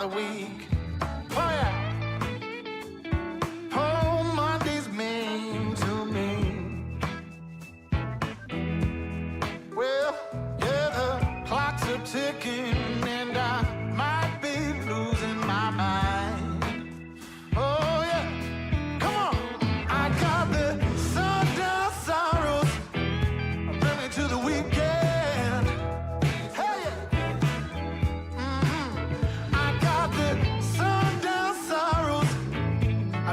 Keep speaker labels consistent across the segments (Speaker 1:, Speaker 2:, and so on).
Speaker 1: the week. Oh yeah. Oh, Monday's mean to me. Well, yeah, the clocks are ticking and I might be losing my mind. Oh yeah, come on. I got the Sundown sorrows, bring me to the weekend. Hey yeah. I got the Sundown sorrows,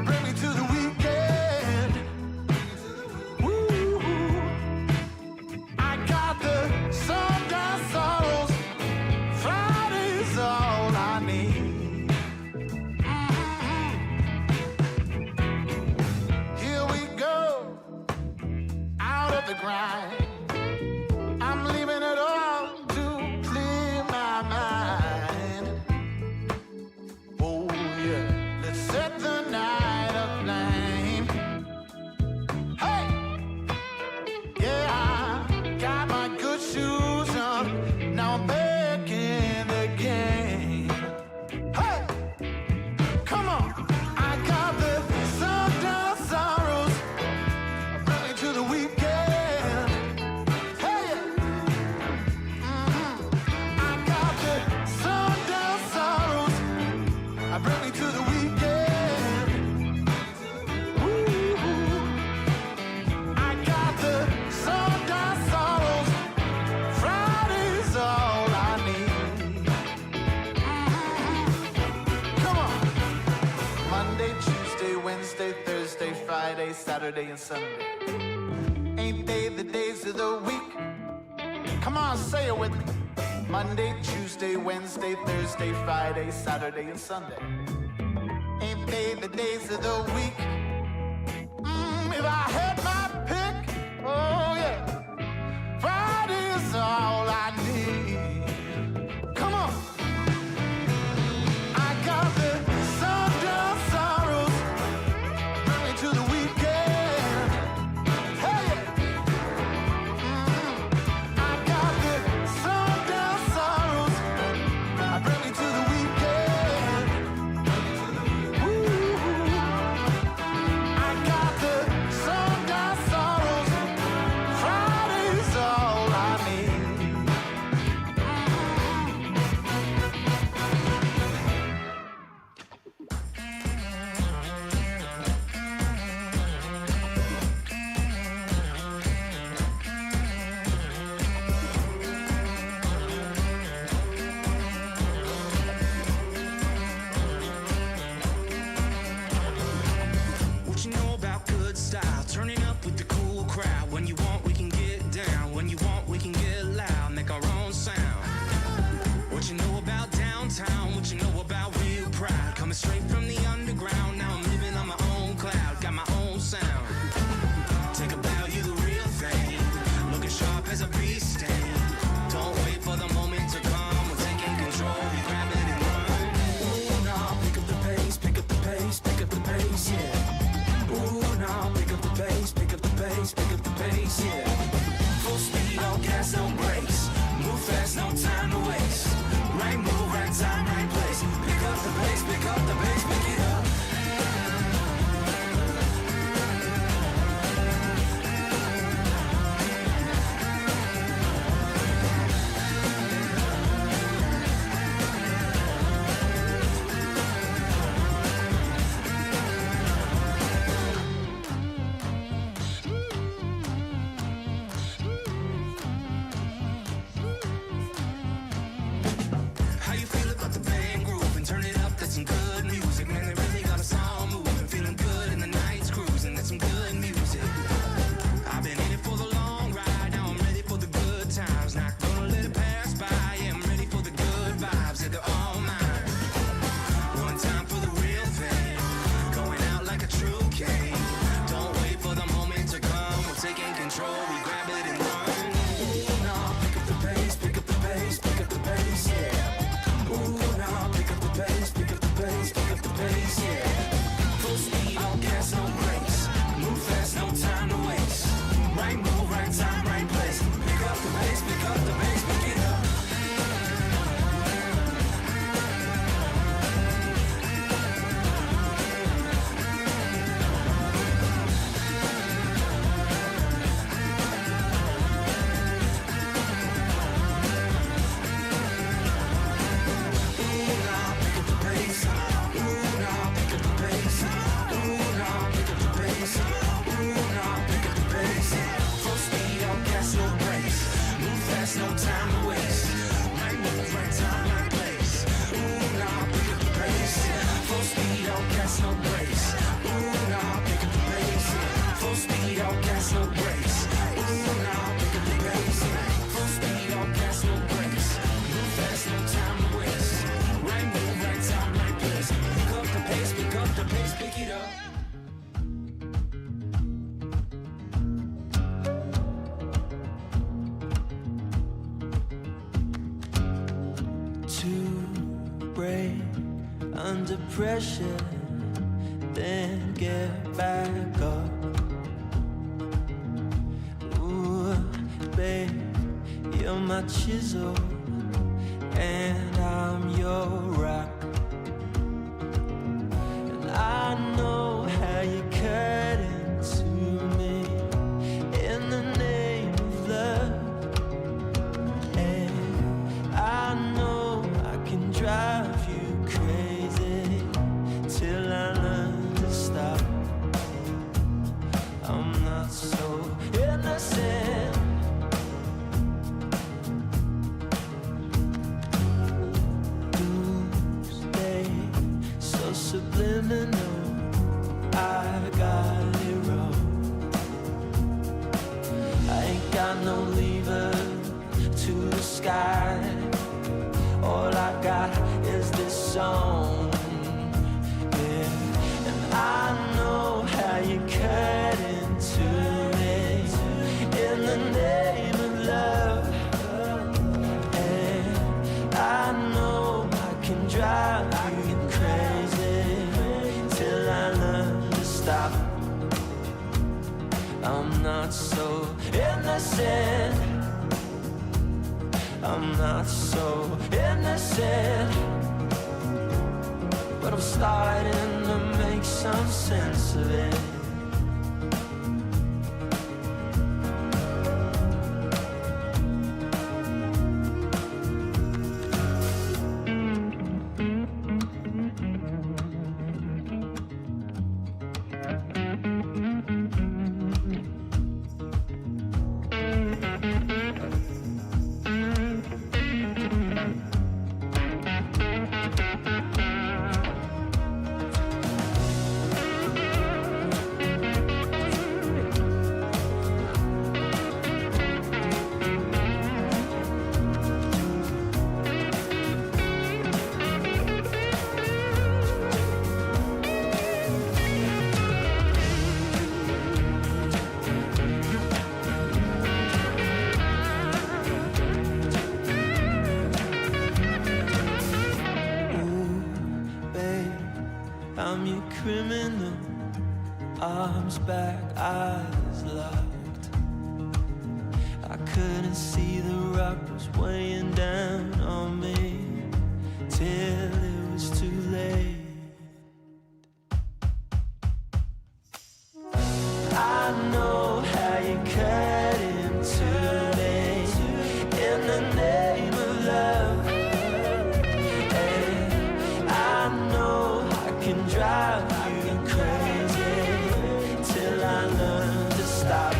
Speaker 1: bring me to the weekend. Woo. I got the Sundown sorrows, Friday's all I need. Here we go, out of the grind. I'm leaving it all to clear my mind. Oh yeah, let's set the night aflame. Hey, yeah, I got my good shoes on. Now I'm back in the game. Hey, come on. I got the Sundown sorrows, bring me to the weekend. Hey, I got the Sundown sorrows, bring me to the weekend. Woo. I got the Sundown sorrows, Friday's all I need. Come on. Monday, Tuesday, Wednesday, Thursday, Friday, Saturday, and Sunday. Ain't they the days of the week? Come on, say it with me. Monday, Tuesday, Wednesday, Thursday, Friday, Saturday, and Sunday. Ain't they the days of the week? If I had my pick, oh yeah, Friday's all I need. Come on. I got the Sundown sorrows, bring me to the weekend. Hey, I got the Sundown sorrows, bring me to the weekend. Woo. I got the Sundown
Speaker 2: under pressure, then get back up. Ooh, babe, you're my chisel, and I'm your rock. And I know how you cut into me in the name of love. And I know I can drive you crazy till I learn to stop. I'm not so innocent. Doomsday, so subliminal, I got it wrong. I ain't got no lever to the sky. All I got is this song, yeah. And I know how you cut into me in the name of love. And I know I can drive you crazy till I learn to stop. I'm not so innocent. I'm not so innocent, but I'm starting to make some sense of it. I'm your criminal, arms back, eyes locked. I couldn't see the rock was weighing down on me till it was too late. I know how you cut into me in the name of love. And I know I can drive you crazy till I learn to stop.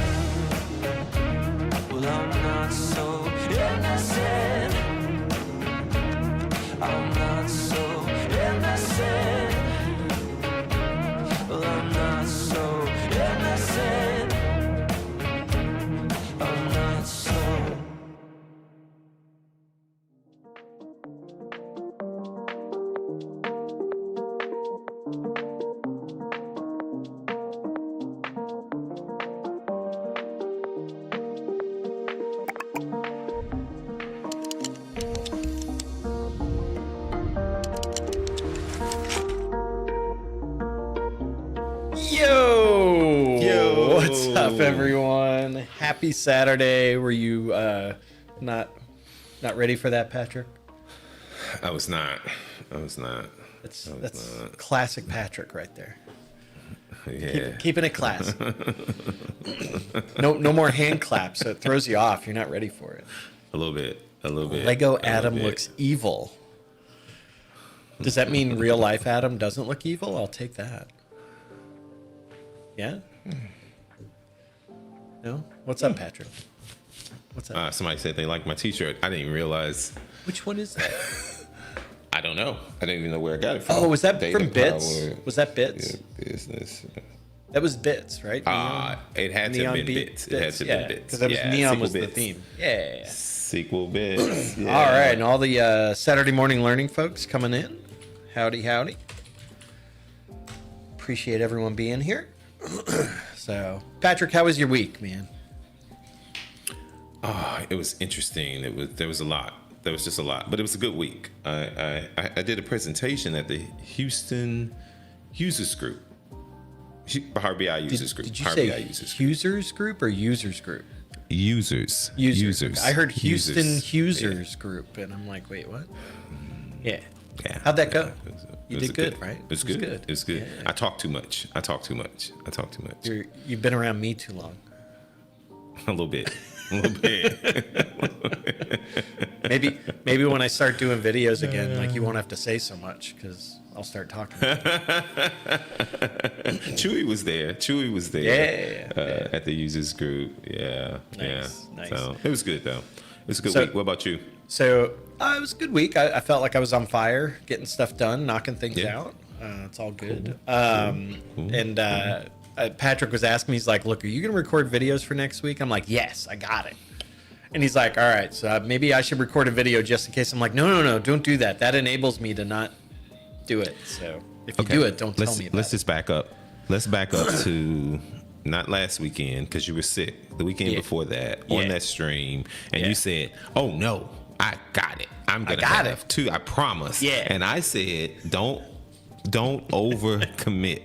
Speaker 2: Well, I'm not so innocent. I'm not so innocent. Well, I'm not so innocent. I'm not so.
Speaker 3: Yo, what's up, everyone? Happy Saturday. Were you not ready for that, Patrick?
Speaker 4: I was not.
Speaker 3: That's classic Patrick right there.
Speaker 4: Yeah.
Speaker 3: Keeping it classy. No more hand claps, so it throws you off. You're not ready for it.
Speaker 4: A little bit.
Speaker 3: Lego Adam looks evil. Does that mean real life Adam doesn't look evil? I'll take that. Yeah? No? What's up, Patrick? What's up?
Speaker 4: Somebody said they liked my t-shirt. I didn't even realize.
Speaker 3: Which one is that?
Speaker 4: I don't know. I didn't even know where I got it from.
Speaker 3: Oh, was that
Speaker 4: Data
Speaker 3: from Bits?
Speaker 4: Power,
Speaker 3: Was that Bits?
Speaker 4: business.
Speaker 3: That was Bits, right?
Speaker 4: It had to have been Bits. It had to have been Bits.
Speaker 3: Because that was Neon was
Speaker 4: SQL
Speaker 3: the
Speaker 4: Bits.
Speaker 3: theme. Yeah.
Speaker 4: SQL Bits. Yeah.
Speaker 3: All right, and all the Saturday morning learning folks coming in. Howdy, howdy. Appreciate everyone being here. So, Patrick, how was your week, man?
Speaker 4: It was interesting. There was a lot There was just a lot, but it was a good week. I did a presentation at the Houston Users Group. Power BI Users Group.
Speaker 3: Did you
Speaker 4: Power
Speaker 3: say
Speaker 4: BI Users Group.
Speaker 3: users group or users group?
Speaker 4: Users.
Speaker 3: I heard Houston
Speaker 4: Users.
Speaker 3: Users Group, and I'm like, wait, what? Yeah.
Speaker 4: Yeah.
Speaker 3: How'd that go?
Speaker 4: It
Speaker 3: You
Speaker 4: was
Speaker 3: did good, right?
Speaker 4: It was good. It was good.
Speaker 3: Yeah.
Speaker 4: I talk too much.
Speaker 3: You've been around me too long.
Speaker 4: A little bit.
Speaker 3: Maybe when I start doing videos again, like you won't have to say so much because I'll start talking.
Speaker 4: Chewy was there.
Speaker 3: Yeah.
Speaker 4: At the users group. Yeah.
Speaker 3: Nice.
Speaker 4: So it was good though. It was a good
Speaker 3: So-
Speaker 4: week. What about you?
Speaker 3: So it was a good week. I felt like I was on fire, getting stuff done, knocking things out. It's all good.
Speaker 4: Cool.
Speaker 3: And Patrick was asking me, he's like, look, are you going to record videos for next week? I'm like, yes, I got it. And he's like, all right, so maybe I should record a video just in case. I'm like, no, don't do that. That enables me to not do it. So if you do it, don't tell me about
Speaker 4: Let's just back up. Let's back up to not last weekend because you were sick. The weekend before that on that stream. And you said, oh, no, I got it. I'm going to have two. I promise.
Speaker 3: Yeah.
Speaker 4: And I said, don't over commit.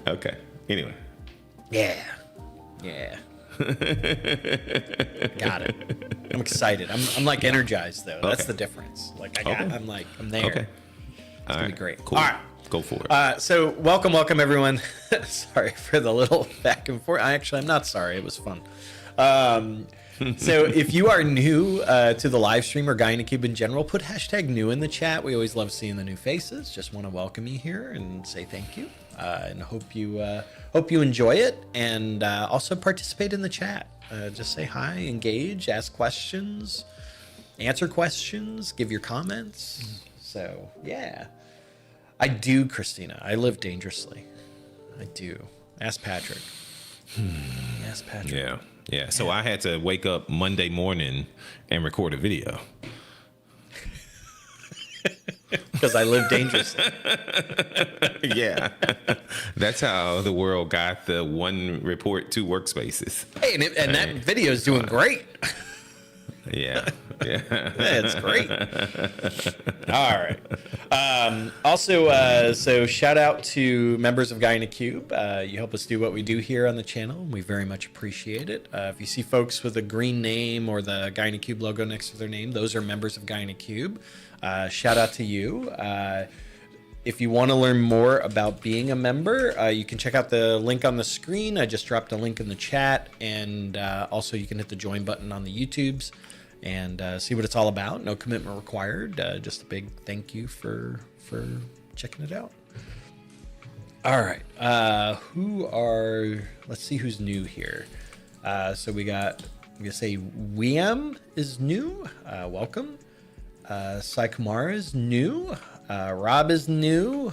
Speaker 4: Okay. Anyway.
Speaker 3: Yeah. Got it. I'm excited. I'm like energized though. That's
Speaker 4: Okay.
Speaker 3: the difference. Like I'm there.
Speaker 4: Okay.
Speaker 3: It's gonna be great.
Speaker 4: Cool.
Speaker 3: All right.
Speaker 4: Go for it.
Speaker 3: So welcome everyone. Sorry for the little back and forth. I'm not sorry. It was fun. So if you are new to the live stream or GuyaNaCube in general, put hashtag new in the chat. We always love seeing the new faces. Just want to welcome you here and say thank you. And hope you enjoy it and also participate in the chat. Just say hi, engage, ask questions, answer questions, give your comments. So yeah, I do, Christina. I live dangerously. I do. Ask Patrick. Ask Patrick.
Speaker 4: Yeah. So I had to wake up Monday morning and record a video.
Speaker 3: Because I live dangerously.
Speaker 4: Yeah. That's how the world got the one report, two workspaces.
Speaker 3: Hey, and that video is doing great.
Speaker 4: Yeah.
Speaker 3: It's great. All right. Also, so shout out to members of GuyaNaCube. You help us do what we do here on the channel. We very much appreciate it. If you see folks with a green name or the GuyaNaCube logo next to their name, those are members of GuyaNaCube. Shout out to you. If you want to learn more about being a member, you can check out the link on the screen. I just dropped a link in the chat, and also you can hit the join button on the YouTubes and see what it's all about. No commitment required. Just a big thank you for checking it out. All right. Let's see who's new here. So we got, I'm going to say Wiam is new. Welcome. Sai Kumar is new. Rob is new.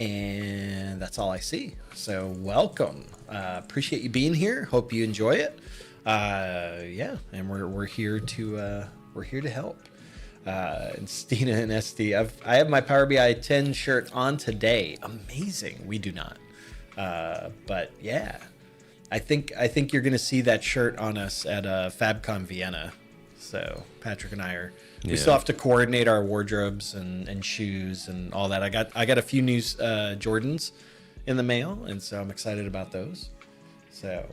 Speaker 3: And that's all I see. So welcome. Appreciate you being here. Hope you enjoy it. And we're here to help. And Stina and SD, I have my Power BI 10 shirt on today. Amazing. We do not. But yeah, I think you're gonna see that shirt on us at FabCon Vienna. So Patrick and I we still have to coordinate our wardrobes and shoes and all that. I got a few new Jordans in the mail, and so I'm excited about those. So.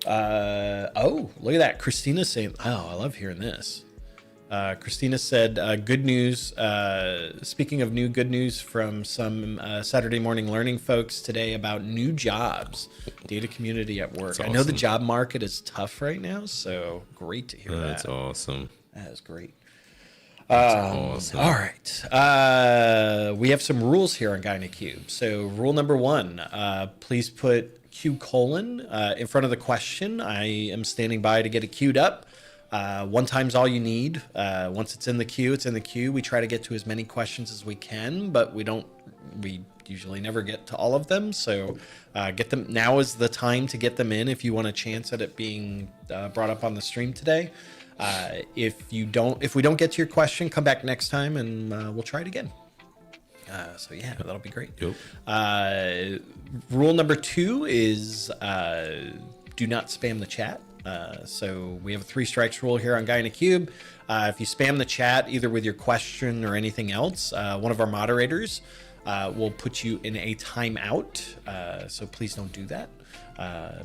Speaker 3: Oh, look at that. Christina saying, I love hearing this. Christina said, good news. Speaking of new good news from some Saturday morning learning folks today about new jobs, data community at work.
Speaker 4: That's
Speaker 3: I know the
Speaker 4: awesome.
Speaker 3: job market is tough right now, so great to hear that.
Speaker 4: That's awesome.
Speaker 3: That is great.
Speaker 4: Awesome.
Speaker 3: All right. We have some rules here on GuyaNaCube. So rule number 1, please put Q : in front of the question. I am standing by to get it queued up. One time's all you need. Once it's in the queue, it's in the queue. We try to get to as many questions as we can, but we usually never get to all of them. So get them. Now is the time to get them in if you want a chance at it being brought up on the stream today. If we don't get to your question, come back next time and we'll try it again. So yeah, that'll be great.
Speaker 4: Yep.
Speaker 3: Rule number 2 is do not spam the chat. So we have a 3 strikes rule here on Guy in a Cube. If you spam the chat, either with your question or anything else, one of our moderators will put you in a timeout. So please don't do that.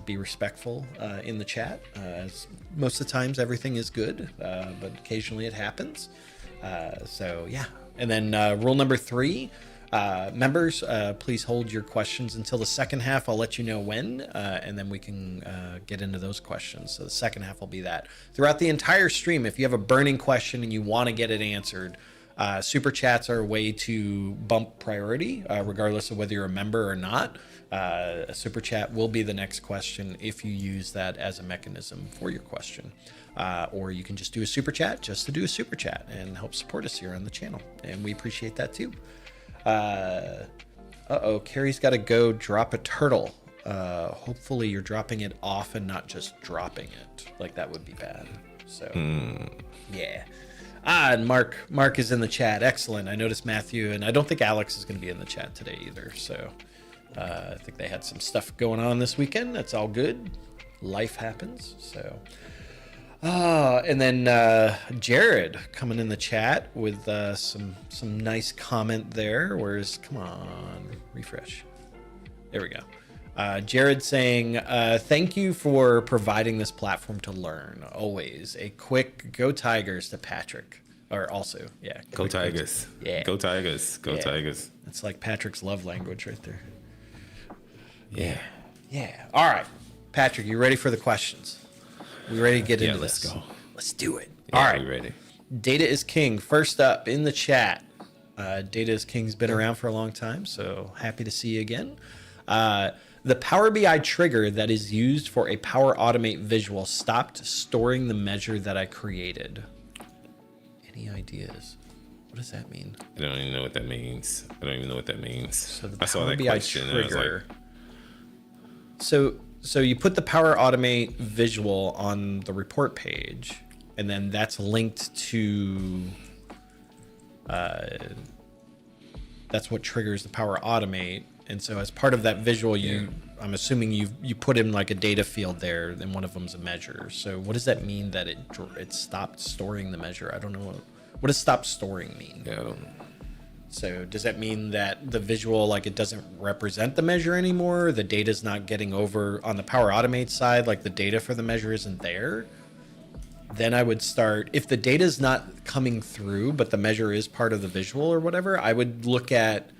Speaker 3: Be respectful in the chat. As most of the times, everything is good, but occasionally it happens. So yeah. And then rule number 3. Members, please hold your questions until the second half. I'll let you know when, and then we can get into those questions. So the second half will be that. Throughout the entire stream, if you have a burning question and you want to get it answered, super chats are a way to bump priority, regardless of whether you're a member or not. A super chat will be the next question if you use that as a mechanism for your question. Or you can just do a super chat just to do a super chat and help support us here on the channel. And we appreciate that too. Carrie's got to go drop a turtle. Hopefully you're dropping it off and not just dropping it. Like that would be bad. So yeah. And Mark is in the chat. Excellent. I noticed Matthew, and I don't think Alex is going to be in the chat today either. So I think they had some stuff going on this weekend. That's all good. Life happens. So and then Jared coming in the chat with some nice comment there. Come on, refresh. There we go. Jared saying, thank you for providing this platform to learn. Always a quick go Tigers to Patrick. Or also, yeah.
Speaker 4: Go Tigers.
Speaker 3: Yeah.
Speaker 4: Go Tigers. Go Tigers.
Speaker 3: That's like Patrick's love language right there.
Speaker 4: Yeah.
Speaker 3: Yeah. All right. Patrick, you ready for the questions? We ready to get into
Speaker 4: let's
Speaker 3: this?
Speaker 4: go.
Speaker 3: Let's do it.
Speaker 4: Yeah,
Speaker 3: all right.
Speaker 4: We ready.
Speaker 3: Data is King. First up in the chat. Data is King's been around for a long time, so happy to see you again. The Power BI trigger that is used for a Power Automate visual stopped storing the measure that I created. Any ideas? What does that mean?
Speaker 4: I don't even know what that means.
Speaker 3: So the
Speaker 4: I saw
Speaker 3: Power
Speaker 4: that
Speaker 3: BI
Speaker 4: question and I was
Speaker 3: trigger. So you put the Power Automate visual on the report page, and then that's linked to. That's what triggers the Power Automate, and so as part of that visual, I'm assuming you put in like a data field there, and one of them's a measure. So what does that mean that it stopped storing the measure? I don't know. What does stop storing mean?
Speaker 4: Yeah, I don't know.
Speaker 3: So does that mean that the visual, like it doesn't represent the measure anymore? The data's not getting over on the Power Automate side, like the data for the measure isn't there? Then I would start, if the data's not coming through, but the measure is part of the visual or whatever, I would look at,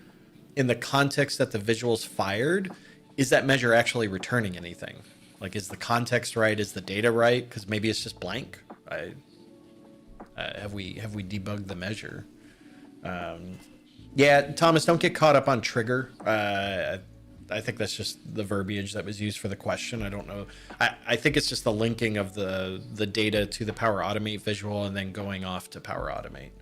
Speaker 3: in the context that the visual's fired, is that measure actually returning anything? Like, is the context right? Is the data right? Because maybe it's just blank. Have we debugged the measure? Yeah, Thomas, don't get caught up on trigger. I think that's just the verbiage that was used for the question. I don't know. I think it's just the linking of the data to the Power Automate visual and then going off to Power Automate.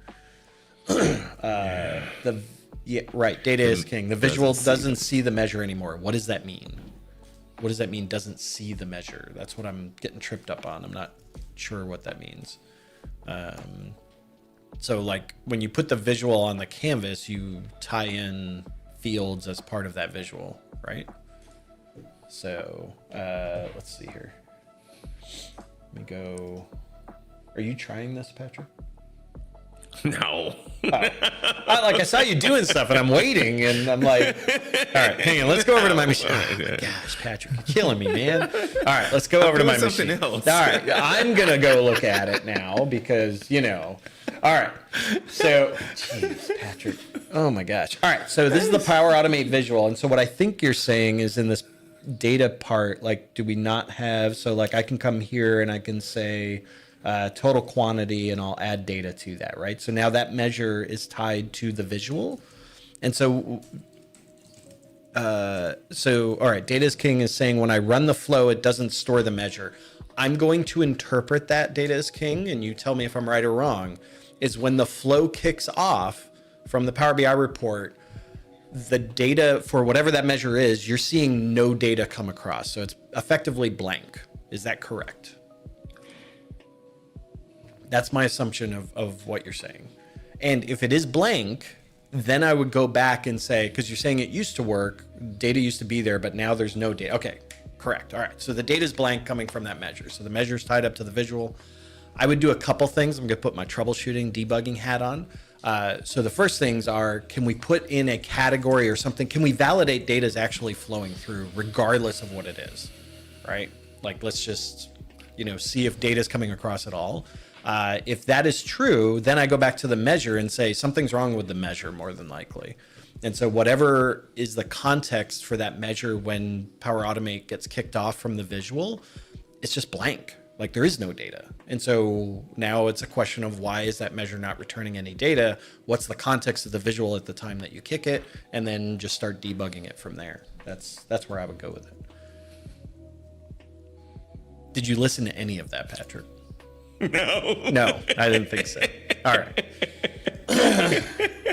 Speaker 3: Right. Data is king. The visual doesn't see the measure anymore. What does that mean? What does that mean? Doesn't see the measure. That's what I'm getting tripped up on. I'm not sure what that means. So like when you put the visual on the canvas, you tie in fields as part of that visual, right? So let's see here. Let me go. Are you trying this, Patrick?
Speaker 4: No.
Speaker 3: Like I saw you doing stuff and I'm waiting and I'm like, all right, hang on, let's go over to my machine. Oh my gosh, Patrick, you're killing me, man. All right, let's go over to my machine.
Speaker 4: Else.
Speaker 3: All right, I'm gonna go look at it now because all right. So, jeez, Patrick. Oh my gosh. All right, so this is the Power Automate visual, and so what I think you're saying is in this data part, like, do we not have? So, like, I can come here and I can say. Total quantity, and I'll add data to that, right? So now that measure is tied to the visual. And so all right, Data is King is saying when I run the flow, it doesn't store the measure. I'm going to interpret that, Data is King, and you tell me if I'm right or wrong, is when the flow kicks off from the Power BI report, the data for whatever that measure is, you're seeing no data come across. So it's effectively blank. Is that correct? That's my assumption of what you're saying. And if it is blank, then I would go back and say, because you're saying it used to work, data used to be there, but now there's no data. Okay, Correct. All right. So the data is blank coming from that measure. So the measure is tied up to the visual. I would do a couple things. I'm going to put my troubleshooting, debugging hat on. So the first things are, can we put in a category or something? Can we validate data is actually flowing through regardless of what it is, right? Like, let's just, see if data is coming across at all. If that is true, then I go back to the measure and say something's wrong with the measure more than likely. And so whatever is the context for that measure when Power Automate gets kicked off from the visual, it's just blank. Like there is no data. And so now it's a question of why is that measure not returning any data? What's the context of the visual at the time that you kick it? And then just start debugging it from there. That's where I would go with it. Did you listen to any of that, Patrick?
Speaker 4: No.
Speaker 3: No, I didn't think so. All right.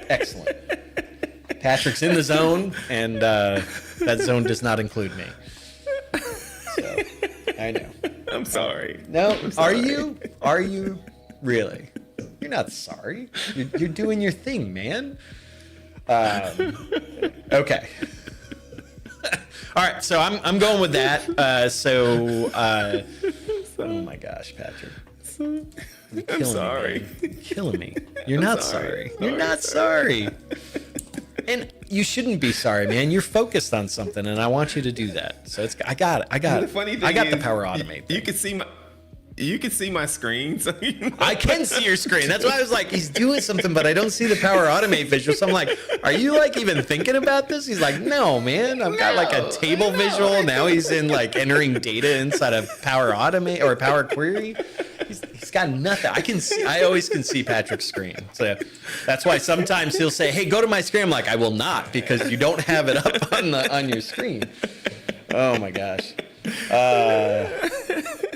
Speaker 3: Excellent. Patrick's in the zone, and that zone does not include me. So, I know.
Speaker 4: I'm sorry.
Speaker 3: No,
Speaker 4: I'm sorry.
Speaker 3: Are you? Are you? Really? You're not sorry. You're doing your thing, man. Okay. All right, so I'm going with that. Oh my gosh, Patrick.
Speaker 4: I'm sorry.
Speaker 3: You're killing me. You're not sorry. You're not sorry. And you shouldn't be sorry, man. You're focused on something, and I want you to do that. So I got it.
Speaker 4: The funny thing
Speaker 3: I got
Speaker 4: is,
Speaker 3: the Power Automate thing.
Speaker 4: You can see my screen. So
Speaker 3: I can see your screen. That's why I was like, he's doing something, but I don't see the Power Automate visual. So I'm like, are you like even thinking about this? He's like, no, man. I've got like a table visual. Now he's in like entering data inside of Power Automate or Power Query. He's got nothing. I always can see Patrick's screen. So that's why sometimes he'll say, hey, go to my screen. I'm like, I will not, because you don't have it up on your screen. Oh my gosh.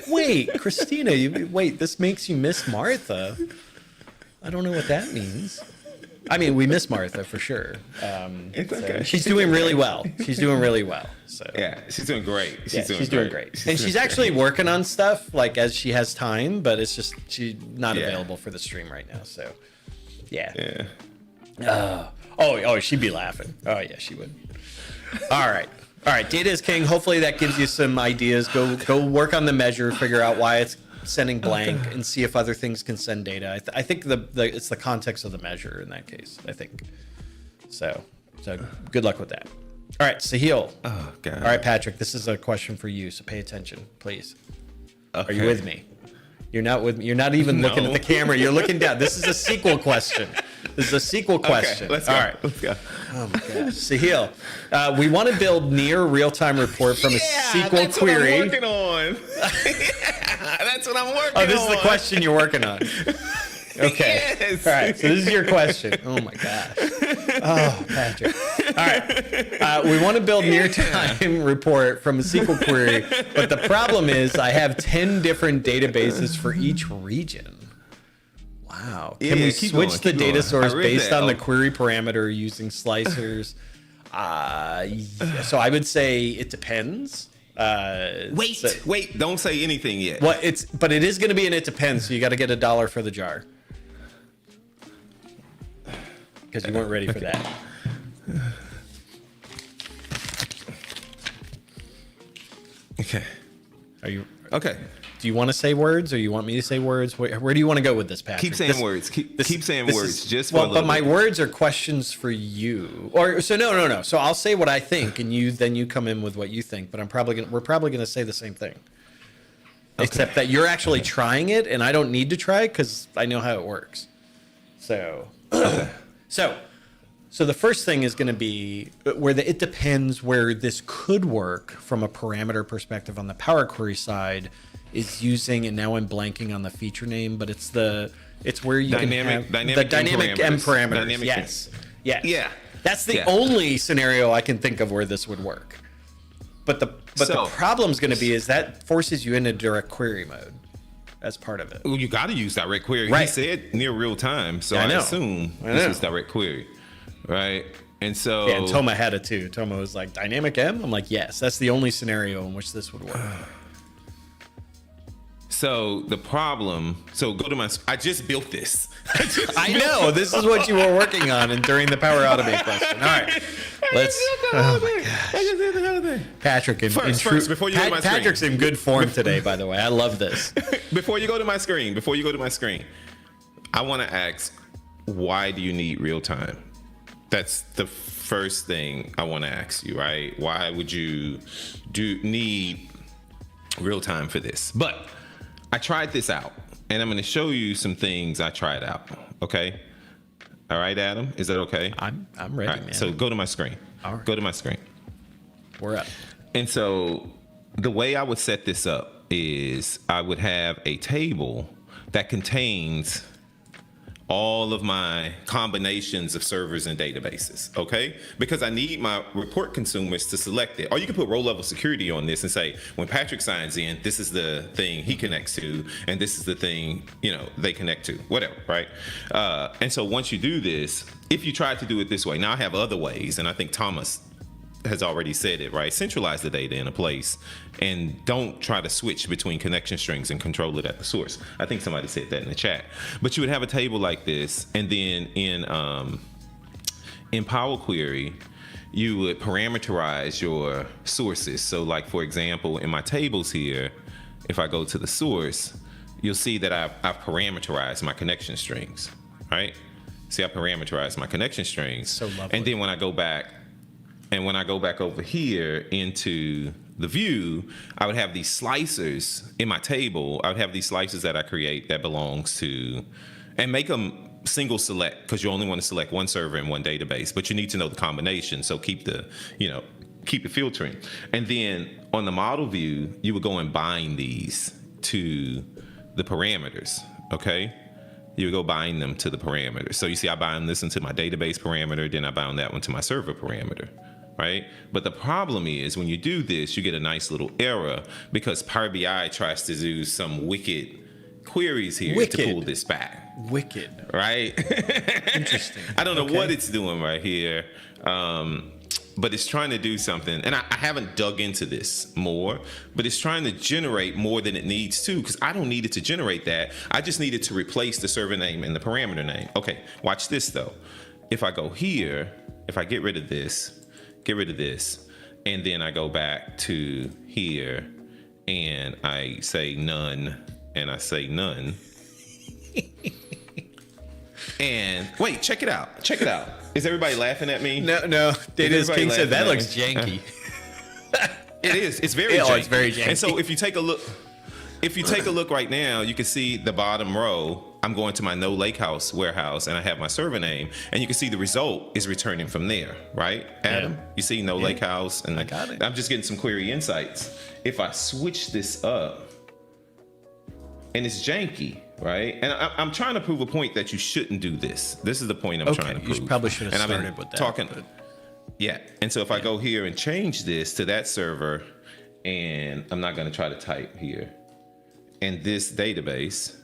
Speaker 3: Wait, Christina, this makes you miss Martha. I don't know what that means. I mean, we miss Martha for sure.
Speaker 4: It's okay.
Speaker 3: She's doing really well. She's doing really well. So
Speaker 4: yeah, she's doing great.
Speaker 3: She's doing great. And she's actually working on stuff like as she has time, but it's just she's not available for the stream right now. So yeah. Oh, she'd be laughing. Oh yeah, she would. All right. Data is king. Hopefully that gives you some ideas. Go work on the measure, figure out why it's sending blank, and see if other things can send data. I think it's the context of the measure in that case. I think so. Good luck with that. All right, Sahil.
Speaker 4: Oh God.
Speaker 3: All right, Patrick. This is a question for you, so pay attention, please.
Speaker 4: Okay.
Speaker 3: Are you with me? You're not with me. You're not even looking at the camera. You're looking down. This is a sequel question.
Speaker 4: Okay, let's go.
Speaker 3: All right.
Speaker 4: Let's go.
Speaker 3: Oh my gosh. Sahil, we want to build near real-time report from a SQL query.
Speaker 4: That's what I'm working on. That's what I'm working on.
Speaker 3: Oh, this is the question you're working on. Okay.
Speaker 4: Yes.
Speaker 3: All right. So this is your question. Oh my gosh. Oh, Patrick. All right. We want to build near-time report from a SQL query, but the problem is I have 10 different databases for each region. Wow. Can we switch the data source based on the query parameter using slicers? So I would say it depends.
Speaker 4: Wait! Don't say anything yet.
Speaker 3: But it is going to be an it depends. So you got to get $1 for the jar because you weren't ready for that.
Speaker 4: Okay.
Speaker 3: Are you
Speaker 4: okay?
Speaker 3: Do you want to say words, or you want me to say words? Where do you want to go with this, Patrick?
Speaker 4: Keep saying words. Keep saying words.
Speaker 3: But my words are questions for you. No. So I'll say what I think, and you come in with what you think. But we're probably gonna say the same thing, except that you're actually trying it, and I don't need to try because I know how it works. So, So the first thing is going to be where it depends where this could work from a parameter perspective on the Power Query side is using, and now I'm blanking on the feature name, but it's where you can have the dynamic M parameters. Yes.
Speaker 4: Yeah.
Speaker 3: That's the only scenario I can think of where this would work. But the problem is going to be is that forces you into direct query mode as part of it.
Speaker 4: Well, you got to use direct query.
Speaker 3: Right.
Speaker 4: He said near real time, so I assume this is direct query. Right. And so
Speaker 3: and Toma had it too. Toma was like, dynamic M? I'm like, yes, that's the only scenario in which this would work.
Speaker 4: So the problem, go to I just built this.
Speaker 3: I know, this is what you were working on and during the Power Automate question. All right. Let's. Oh my gosh. Patrick,
Speaker 4: First, before you go to my screen.
Speaker 3: Patrick's in good form today, by the way. I love this.
Speaker 4: Before you go to my screen, I want to ask, why do you need real time? That's the first thing I want to ask you, right? Why would you need real time for this? But I tried this out, and I'm going to show you some things I tried out. Okay. All right, Adam, is that okay?
Speaker 3: I'm ready,
Speaker 4: all right,
Speaker 3: man.
Speaker 4: So go to my screen.
Speaker 3: All right.
Speaker 4: Go to my screen.
Speaker 3: We're up.
Speaker 4: And so the way I would set this up is I would have a table that contains all of my combinations of servers and databases, okay? Because I need my report consumers to select it. Or you can put row-level security on this and say, when Patrick signs in, this is the thing he connects to, and this is the thing, they connect to, whatever, right? And so once you do this, if you try to do it this way, now I have other ways, and I think Thomas has already said it, right? Centralize the data in a place and don't try to switch between connection strings and control it at the source. I think somebody said that in the chat. But you would have a table like this, and then in Power Query, you would parameterize your sources. So like, for example, in my tables here, if I go to the source, you'll see that I've parameterized my connection strings, right? See, I parameterized my connection strings.
Speaker 3: So lovely.
Speaker 4: And then when I go back over here into the view, I would have these slicers in my table. I would have these slicers that I create that belongs to, and make them single select, because you only want to select one server and one database, but you need to know the combination. So keep it filtering. And then on the model view, you would go and bind these to the parameters, okay? You would go bind them to the parameters. So you see I bind this into my database parameter, then I bound that one to my server parameter, right? But the problem is when you do this, you get a nice little error because Power BI tries to do some wicked queries here to pull this back.
Speaker 3: Wicked.
Speaker 4: Right?
Speaker 3: Interesting.
Speaker 4: I don't know what it's doing right here. But it's trying to do something, and I haven't dug into this more, but it's trying to generate more than it needs to, because I don't need it to generate that. I just need it to replace the server name and the parameter name. Okay, watch this though. If I go here, if I get rid of this, and then I go back to here, and I say none, and I say none. And wait, check it out. Is everybody laughing at me?
Speaker 3: No. Data's King said that looks janky.
Speaker 4: It is. It's very janky.
Speaker 3: It's very janky.
Speaker 4: And so if you take a look right now, you can see the bottom row. I'm going to my No Lakehouse warehouse, and I have my server name, and you can see the result is returning from there, right, Adam? Yeah. You see No Lakehouse, and
Speaker 3: I got it.
Speaker 4: I'm just getting some query insights. If I switch this up, and it's janky, right? And I'm trying to prove a point that you shouldn't do this. This is the point I'm trying to prove.
Speaker 3: You probably should have started with that.
Speaker 4: Yeah. And so if I go here and change this to that server, and I'm not going to try to type here, and this database,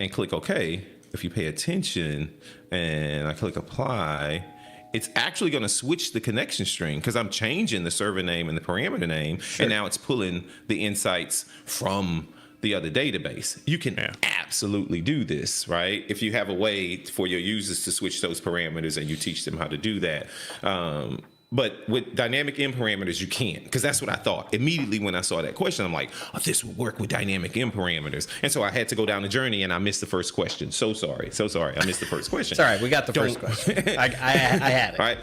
Speaker 4: and click OK, if you pay attention, and I click apply, it's actually going to switch the connection string because I'm changing the server name and the parameter name, and now it's pulling the insights from the other database. You can absolutely do this, right? If you have a way for your users to switch those parameters and you teach them how to do that. But with dynamic M parameters, you can't, because that's what I thought. Immediately when I saw that question, I'm like, oh, this would work with dynamic M parameters. And so I had to go down the journey, and I missed the first question. So sorry. I missed the first question.
Speaker 3: It's all right. We got the first question. I had it.
Speaker 4: All right.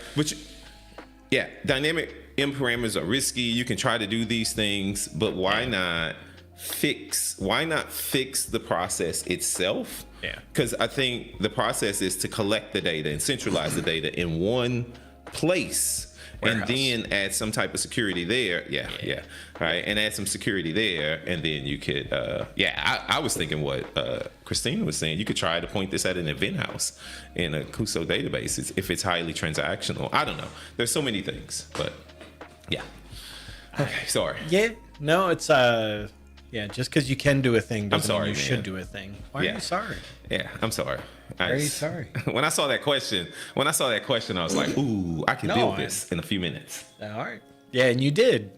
Speaker 4: Dynamic M parameters are risky. You can try to do these things, but why not fix the process itself?
Speaker 3: Yeah.
Speaker 4: Because I think the process is to collect the data and centralize the data in one place. Warehouse. And then add some type of security there. Yeah. Right. And add some security there. And then you could, I was thinking what Christina was saying. You could try to point this at an event house in a Kuso database if it's highly transactional. I don't know. There's so many things, but yeah. Okay. Sorry.
Speaker 3: Yeah. No, it's, just because you can do a thing doesn't mean you should do a thing. Why are you sorry?
Speaker 4: Yeah, I'm sorry.
Speaker 3: Very sorry.
Speaker 4: When I saw that question, I was like, ooh, I can build this in a few minutes.
Speaker 3: All right. Yeah, and you did.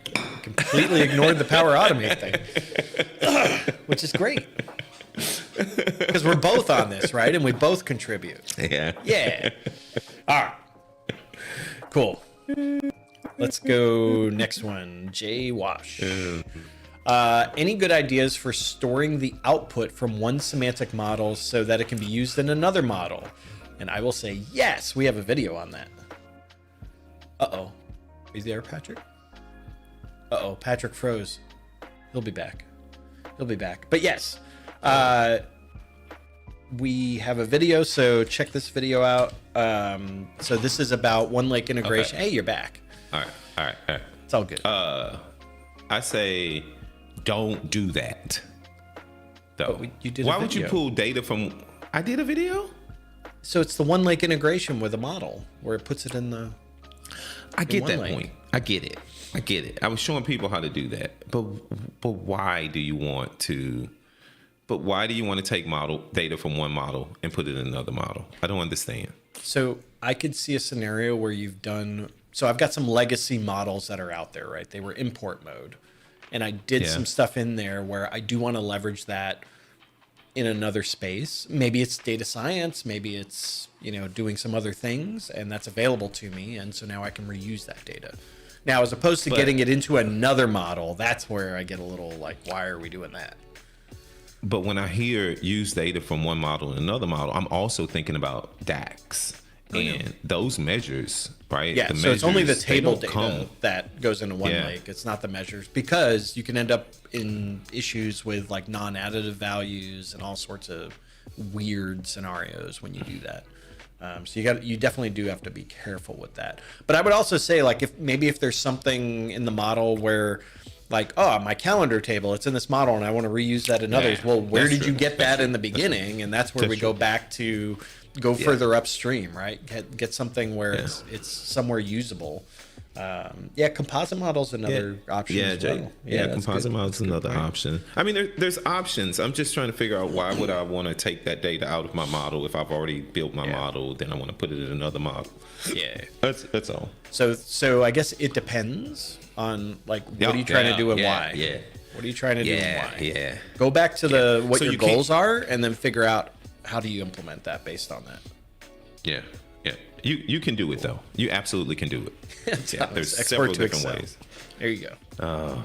Speaker 3: You completely ignored the Power Automate thing, which is great. Because we're both on this, right? And we both contribute.
Speaker 4: Yeah.
Speaker 3: Yeah. All right. Cool. Let's go next one. Jay Wash. Any good ideas for storing the output from one semantic model so that it can be used in another model? And I will say yes. We have a video on that. Uh-oh. Are you there, Patrick? Uh-oh. Patrick froze. He'll be back. He'll be back. But yes. We have a video, so check this video out. So this is about One Lake integration.
Speaker 4: Okay.
Speaker 3: Hey, you're back.
Speaker 4: All right.
Speaker 3: It's all good.
Speaker 4: I say don't do that. Though.
Speaker 3: You did.
Speaker 4: Why would you pull data from? I did a video.
Speaker 3: So it's the One Lake integration with a model where it puts it in the.
Speaker 4: I get that
Speaker 3: Lake.
Speaker 4: point. I get it. I was showing people how to do that, but why do you want to? But why do you want to take model data from one model and put it in another model? I don't understand.
Speaker 3: So I could see a scenario where you've done. So I've got some legacy models that are out there, right? They were import mode, and I did some stuff in there where I do want to leverage that in another space. Maybe it's data science, maybe it's, doing some other things, and that's available to me. And so now I can reuse that data. Now, as opposed to getting it into another model, that's where I get a little like, why are we doing that?
Speaker 4: But when I hear use data from one model and another model, I'm also thinking about DAX and those measures, right?
Speaker 3: Yeah,
Speaker 4: the
Speaker 3: so it's only the
Speaker 4: measures, they
Speaker 3: table
Speaker 4: don't
Speaker 3: data that goes into One Lake. It's not the measures, because you can end up in issues with like non-additive values and all sorts of weird scenarios when you do that. So you definitely do have to be careful with that. But I would also say, like, if there's something in the model where, like, oh, my calendar table, it's in this model and I want to reuse that in others. Well, where did you get that in the beginning? And that's where we go back to go further upstream, right? Get something where it's somewhere usable. Composite model's another option as well.
Speaker 4: Composite model's another option. I mean, there's options. I'm just trying to figure out, why would I want to take that data out of my model if I've already built my model, then I want to put it in another model.
Speaker 3: Yeah.
Speaker 4: That's all.
Speaker 3: So I guess it depends on, like, what are you trying to do and why?
Speaker 4: Yeah.
Speaker 3: What are you trying to do and why?
Speaker 4: Yeah.
Speaker 3: Go back to what
Speaker 4: So
Speaker 3: your
Speaker 4: you can't-
Speaker 3: goals are, and then figure out how do you implement that based on that.
Speaker 4: Yeah. You can do it, though. You absolutely can do it.
Speaker 3: Yeah,
Speaker 4: there's
Speaker 3: export
Speaker 4: several
Speaker 3: to
Speaker 4: different
Speaker 3: Excel.
Speaker 4: ways.
Speaker 3: There you go.
Speaker 4: Oh,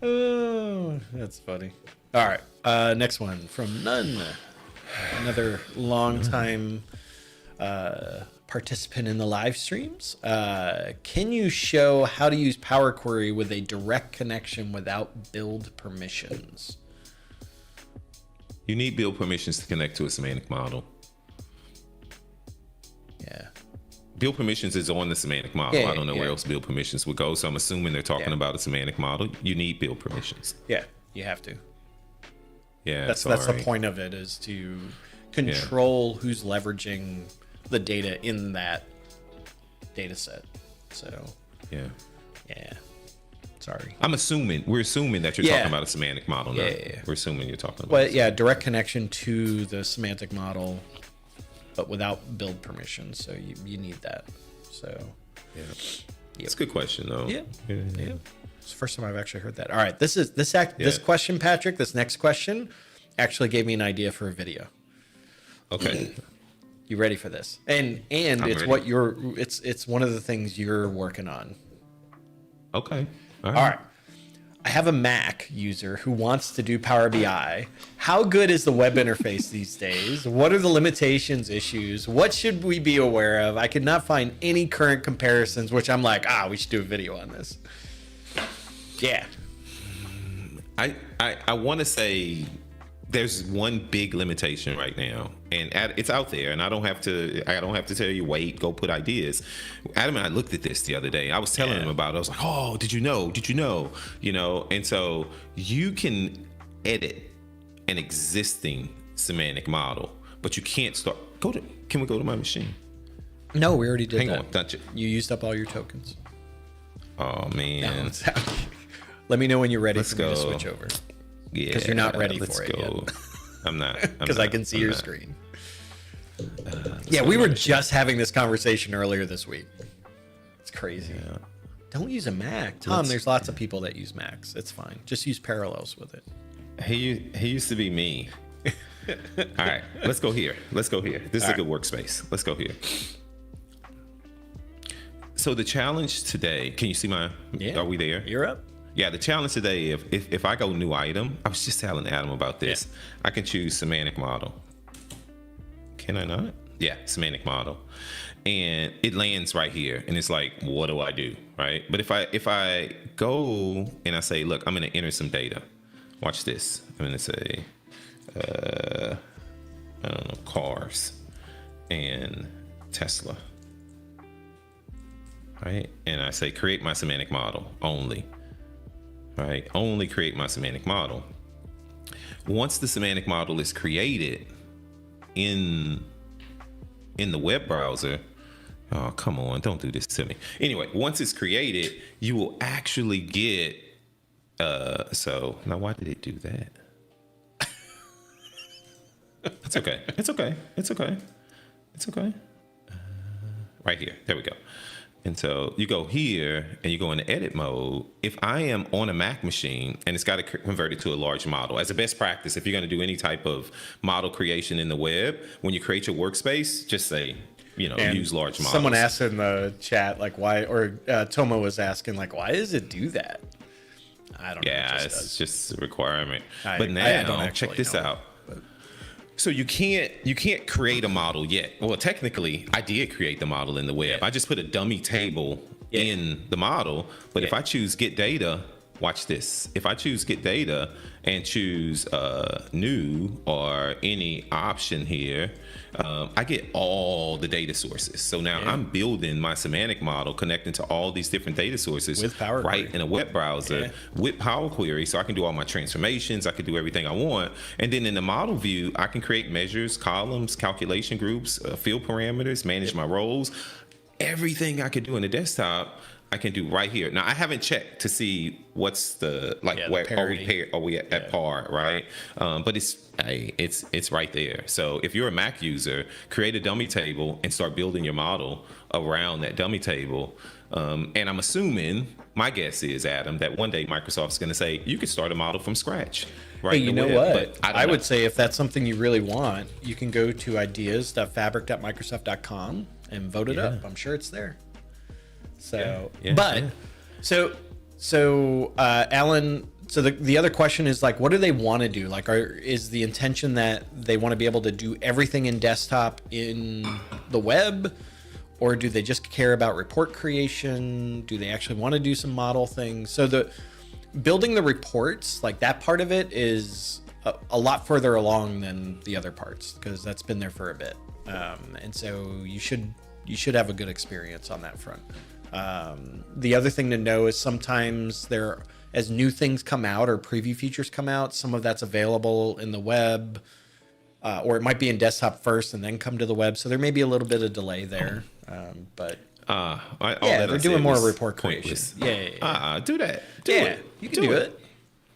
Speaker 3: Oh, that's funny. All right, next one from None, another longtime participant in the live streams. Can you show how to use Power Query with a direct connection without build permissions?
Speaker 4: you need build permissions to connect to a semantic model.
Speaker 3: Yeah.
Speaker 4: Build permissions is on the semantic model.
Speaker 3: Yeah,
Speaker 4: I don't know
Speaker 3: yeah.
Speaker 4: where else build permissions would go, so I'm assuming they're talking about a semantic model. You need build permissions.
Speaker 3: Yeah, you have to.
Speaker 4: Yeah,
Speaker 3: That's the point of it, is to control who's leveraging the data in that data set. So
Speaker 4: yeah.
Speaker 3: Sorry.
Speaker 4: We're assuming that you're talking about a semantic model now.
Speaker 3: Yeah.
Speaker 4: We're assuming you're talking about
Speaker 3: But yeah, direct connection to the semantic model, but without build permissions. So you need that. So
Speaker 4: yeah. It's a good question though.
Speaker 3: Yeah. It's the first time I've actually heard that. All right. This question, Patrick, this next question actually gave me an idea for a video. Okay. You ready for this? And it's
Speaker 4: ready.
Speaker 3: what it's one of the things you're working on.
Speaker 4: Okay.
Speaker 3: All right. I have a Mac user who wants to do Power BI. How good is the web interface these days? What are the limitations, issues? What should we be aware of? I could not find any current comparisons, which I'm like, we should do a video on this. Yeah.
Speaker 4: I want to say there's one big limitation right now, and it's out there, and I don't have to tell you, wait, go put ideas. Adam and I looked at this the other day. I was telling him about it. I was like, oh, did you know? And so you can edit an existing semantic model, but you can't start. Can we go to my machine?
Speaker 3: No, we already did that.
Speaker 4: Hang on, touch it.
Speaker 3: You used up all your tokens.
Speaker 4: Oh man.
Speaker 3: No, let me know when you're ready
Speaker 4: Let's
Speaker 3: for me to
Speaker 4: go.
Speaker 3: switch over.
Speaker 4: Yeah,
Speaker 3: Because you're not ready for it yet.
Speaker 4: I'm not.
Speaker 3: Because I can see your screen. We were just having this conversation earlier this week. It's crazy.
Speaker 4: Yeah.
Speaker 3: Don't use a Mac. Tom, there's lots of people that use Macs. It's fine. Just use Parallels with it.
Speaker 4: He used to be me. All right, let's go here. This is a good workspace. Let's go here. So the challenge today, can you see my, are we there?
Speaker 3: You're up.
Speaker 4: Yeah, the challenge today, if I go new item, I was just telling Adam about this. Yeah. I can choose semantic model. Can I not? Yeah, semantic model. And it lands right here. And it's like, what do I do? Right? But if I go and I say, look, I'm going to enter some data. Watch this. I'm going to say, I don't know, cars and Tesla. Right? And I say, create my semantic model only. Right? Only create my semantic model. Once the semantic model is created in the web browser, oh, come on, don't do this to me. Anyway, once it's created, you will actually get, so now why did it do that? It's okay. It's okay. It's okay. It's okay. Right here. There we go. And so you go here and you go into edit mode. If I am on a Mac machine and it's got to convert it to a large model, as a best practice, if you're going to do any type of model creation in the web, when you create your workspace, just say, use large models.
Speaker 3: Someone asked in the chat, like, why, or Tomo was asking, like, why does it do that? I don't know.
Speaker 4: Yeah, it's just a requirement. But now, check this out. So you can't create a model yet. Well, technically, I did create the model in the web. I just put a dummy table in the model. But if I choose get data, watch this. If I choose get data and choose new or any option here, I get all the data sources. So now I'm building my semantic model connecting to all these different data sources
Speaker 3: with Power
Speaker 4: right
Speaker 3: Query.
Speaker 4: In a web browser with Power Query. So I can do all my transformations. I can do everything I want. And then in the model view, I can create measures, columns, calculation groups, field parameters, manage my roles. Everything I could do in the desktop, I can do right here. Now I haven't checked to see what's the where are we at par, right? But it's right there. So if you're a Mac user, create a dummy table and start building your model around that dummy table. And I'm assuming, my guess is, Adam, that one day Microsoft's going to say you can start a model from scratch. Right?
Speaker 3: Hey, you know what? But I would say if that's something you really want, you can go to ideas.fabric.microsoft.com and vote it up. I'm sure it's there. So, Alan, so the other question is, like, what do they want to do? Like, is the intention that they want to be able to do everything in desktop in the web, or do they just care about report creation? Do they actually want to do some model things? So the building the reports, like that part of it is a lot further along than the other parts, because that's been there for a bit. And so you should have a good experience on that front. The other thing to know is sometimes as new things come out or preview features come out, some of that's available in the web, or it might be in desktop first and then come to the web. So there may be a little bit of delay there. But they're doing more report creation.
Speaker 4: Do that. Do it.
Speaker 3: You can do it.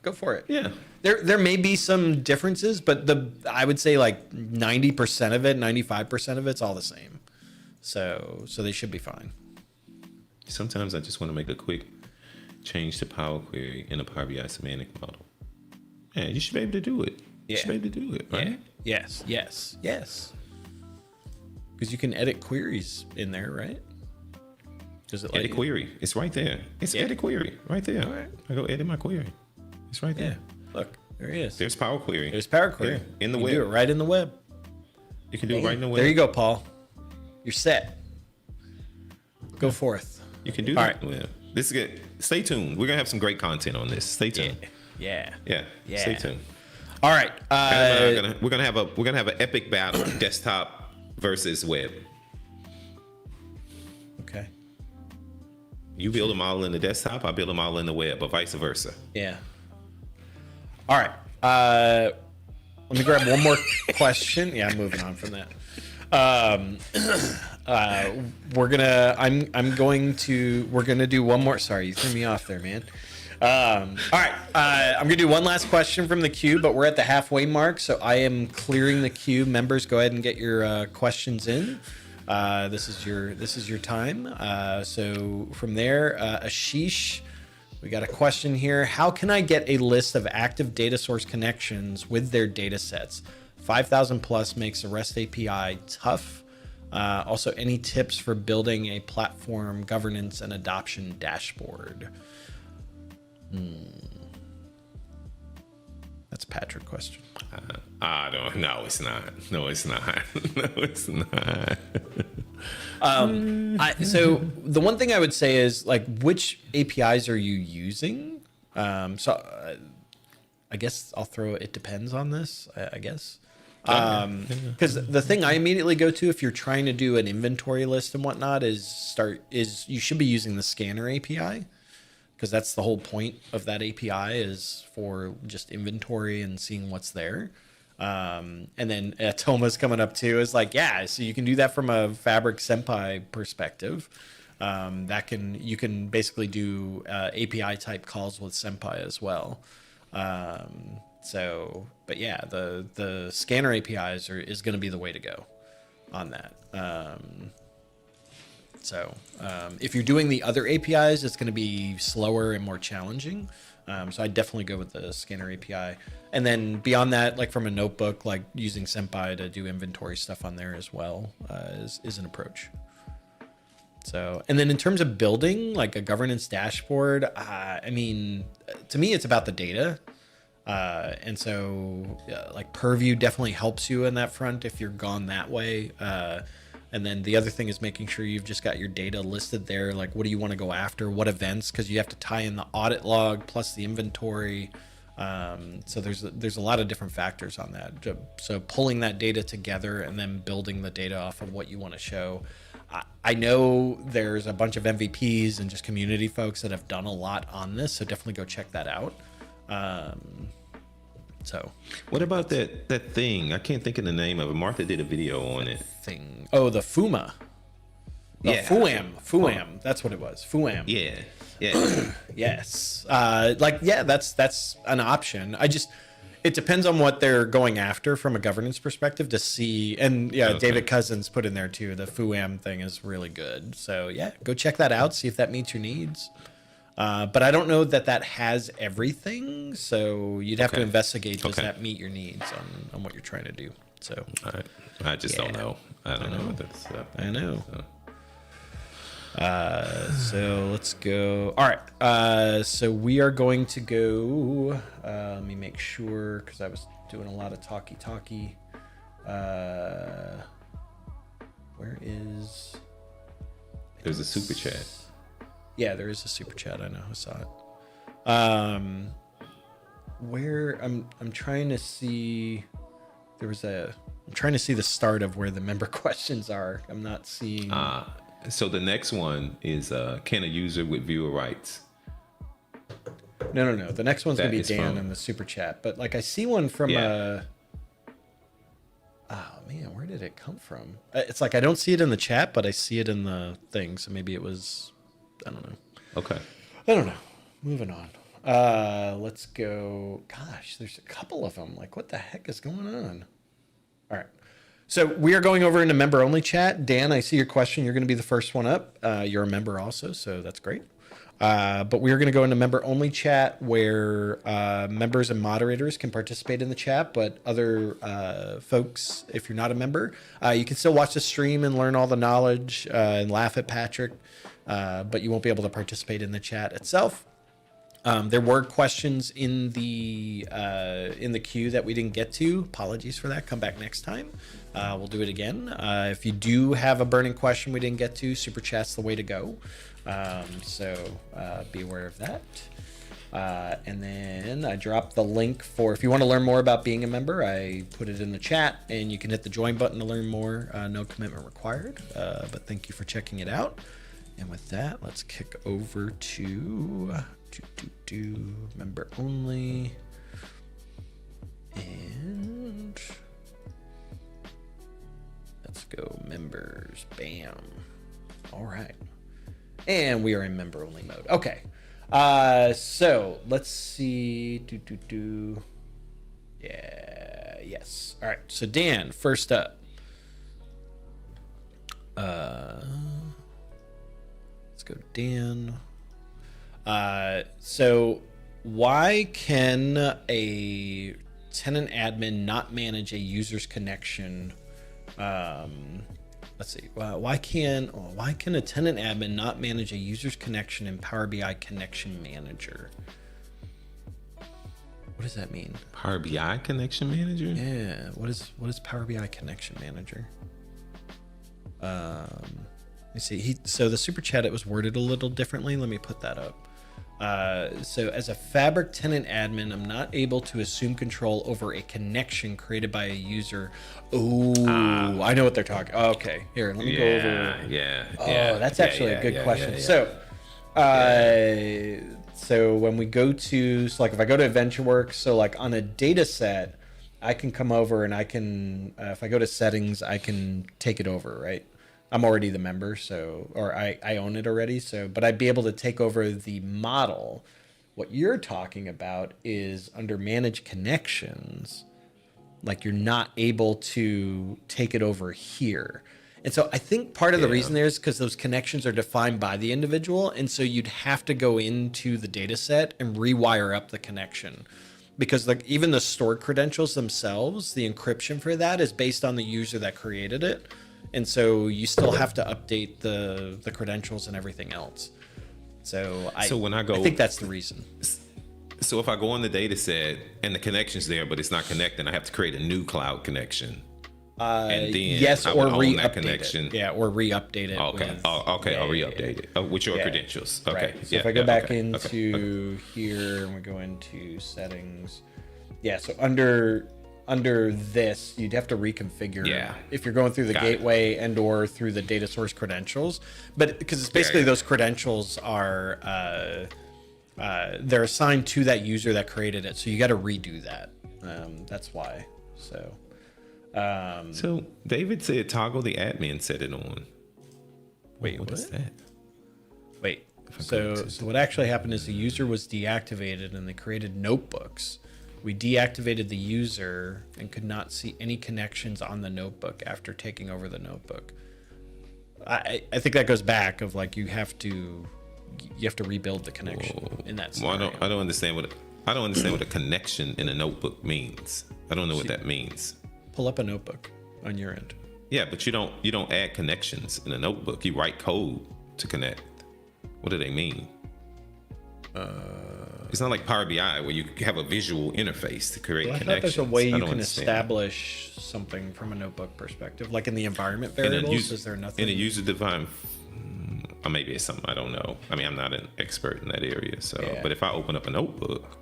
Speaker 3: Go for it.
Speaker 4: Yeah.
Speaker 3: There may be some differences, but I would say like 90% of it, 95% of it's all the same. So they should be fine.
Speaker 4: Sometimes I just want to make a quick change to Power Query in a Power BI semantic model. Yeah, you should be able to do it. You should be able to do it, right?
Speaker 3: Yeah. Yes. Because you can edit queries in there, right? Does it
Speaker 4: edit query? It's right there. It's edit query right there.
Speaker 3: All right.
Speaker 4: I go edit my query. It's right there.
Speaker 3: Look, there he is.
Speaker 4: There's Power Query.
Speaker 3: There's Power Query
Speaker 4: in the
Speaker 3: web.
Speaker 4: web.
Speaker 3: Do it right in the web.
Speaker 4: You can do it right in the web.
Speaker 3: There you go, Paul. You're set. Go forth.
Speaker 4: You can do that. Right. This is good. Stay tuned. We're gonna have some great content on this. Stay tuned.
Speaker 3: Yeah.
Speaker 4: Stay tuned.
Speaker 3: All right.
Speaker 4: We're gonna have an epic battle, desktop versus web.
Speaker 3: Okay.
Speaker 4: You build a model in the desktop, I build a model in the web, or vice versa.
Speaker 3: Yeah. All right. Let me grab one more question. Yeah, I'm moving on from that. We're gonna do one more. Sorry, you threw me off there, man. All right. I'm gonna do one last question from the queue, but we're at the halfway mark, so I am clearing the queue. Members, go ahead and get your questions in. This is your time. So from there, Ashish, we got a question here. How can I get a list of active data source connections with their data sets? 5,000 plus makes a REST API tough. Also, any tips for building a platform governance and adoption dashboard? That's a Patrick question.
Speaker 4: I don't. No, it's not. No, it's not. No, it's not.
Speaker 3: So the one thing I would say is, like, which APIs are you using? I guess I'll throw it depends on this, I guess. Because the thing I immediately go to if you're trying to do an inventory list and whatnot is you should be using the scanner API, because that's the whole point of that API is for just inventory and seeing what's there. And then Toma's coming up too is like, yeah, so you can do that from a Fabric Senpai perspective. You can basically do API type calls with Senpai as well. But yeah, the scanner APIs is going to be the way to go on that. If you're doing the other APIs, it's going to be slower and more challenging. So I definitely go with the scanner API. And then beyond that, like from a notebook, like using Senpai to do inventory stuff on there as well is an approach. So, and then in terms of building like a governance dashboard, I mean, to me, it's about the data. Like Purview definitely helps you in that front if you're gone that way. And then the other thing is making sure you've just got your data listed there. Like, what do you want to go after? What events? Because you have to tie in the audit log plus the inventory. So there's a lot of different factors on that. So pulling that data together and then building the data off of what you want to show. I know there's a bunch of MVPs and just community folks that have done a lot on this. So definitely go check that out. So
Speaker 4: what about that thing? I can't think of the name of it. Martha did a video on it.
Speaker 3: Thing. Oh, the Fuma. Fuam. That's what it was. Fuam.
Speaker 4: Yeah.
Speaker 3: Yes. That's an option. It depends on what they're going after from a governance perspective to see. And yeah, okay. David Cousins put in there too. The Fuam thing is really good. So yeah, go check that out. See if that meets your needs. But I don't know that has everything, so you'd have to investigate. Does that meet your needs on what you're trying to do? So
Speaker 4: I just don't know. I don't know what that's.
Speaker 3: I know. So let's go. All right. So we are going to go. Let me make sure because I was doing a lot of talkie. Where is?
Speaker 4: There's a super chat.
Speaker 3: Yeah, there is a super chat. I know. I saw it. Where I'm trying to see. I'm trying to see the start of where the member questions are. I'm not seeing.
Speaker 4: So the next one is can a user with viewer rights?
Speaker 3: No. The next one's gonna be Dan in the super chat. But like I see one from oh man, where did it come from? It's like I don't see it in the chat, but I see it in the thing. So maybe it was. I don't know.
Speaker 4: Okay.
Speaker 3: I don't know. Moving on. Let's go. Gosh, there's a couple of them. Like, what the heck is going on? All right. So we are going over into member only chat. Dan, I see your question. You're going to be the first one up. You're a member also, so that's great. But we are going to go into member only chat where members and moderators can participate in the chat, but other folks, if you're not a member, you can still watch the stream and learn all the knowledge and laugh at Patrick. But you won't be able to participate in the chat itself. There were questions in the queue that we didn't get to. Apologies for that. Come back next time. We'll do it again. If you do have a burning question we didn't get to, super chat's the way to go. So be aware of that. And then I dropped the link for if you want to learn more about being a member. I put it in the chat, and you can hit the join button to learn more. No commitment required. But thank you for checking it out. And with that, let's kick over to member only. And let's go members. Bam. All right. And we are in member only mode. Okay. So let's see. Yeah. Yes. All right. So Dan, first up. Go Dan. So why can a tenant admin not manage a user's connection let's see. Why can a tenant admin not manage a user's connection in Power BI Connection Manager? What does that mean?
Speaker 4: Power BI Connection Manager?
Speaker 3: Yeah. What is Power BI Connection Manager? Let me see. So the super chat, it was worded a little differently. Let me put that up. So as a Fabric tenant admin, I'm not able to assume control over a connection created by a user. Oh, I know what they're talking. Okay, here, let me go over. That's actually a good question. So when we go to, so like if I go to AdventureWorks, so like on a data set, I can come over and I can, if I go to settings, I can take it over, right? I'm already the member, so, or I own it already, so, but I'd be able to take over the model. What you're talking about is under manage connections, like you're not able to take it over here. And so I think part of the reason there is because those connections are defined by the individual. And so you'd have to go into the data set and rewire up the connection. Because like even the stored credentials themselves, the encryption for that is based on the user that created it. And so you still have to update the credentials and everything else. So I think that's the reason.
Speaker 4: So if I go on the data set and the connection's there, but it's not connecting, I have to create a new cloud connection. And then
Speaker 3: yes,
Speaker 4: I
Speaker 3: or
Speaker 4: would own that connection.
Speaker 3: it. Yeah, or re-update it.
Speaker 4: Okay.
Speaker 3: With,
Speaker 4: I'll re-update it with your credentials. Okay.
Speaker 3: Right. So if I go back into here and we go into settings, so under this, you'd have to reconfigure if you're going through the gateway and or through the data source credentials. But because it's basically those credentials are they're assigned to that user that created it, so you got to redo that. That's why.
Speaker 4: So David said toggle the admin setting on.
Speaker 3: Wait,
Speaker 4: what is that?
Speaker 3: Wait. So what actually happened is the user was deactivated and they created notebooks. We deactivated the user and could not see any connections on the notebook after taking over the notebook. I think that goes back of like you have to rebuild the connection in that scenario.
Speaker 4: Well, I don't understand what a connection in a notebook means. I don't know what that means.
Speaker 3: Pull up a notebook on your end.
Speaker 4: Yeah, but you don't add connections in a notebook. You write code to connect. What do they mean? It's not like Power BI where you have a visual interface to create connections. I thought there's
Speaker 3: a way you can establish something from a notebook perspective, like in the environment variables. Is there nothing
Speaker 4: in a user defined? Or maybe it's something I don't know. I mean, I'm not an expert in that area. So, but if I open up a notebook,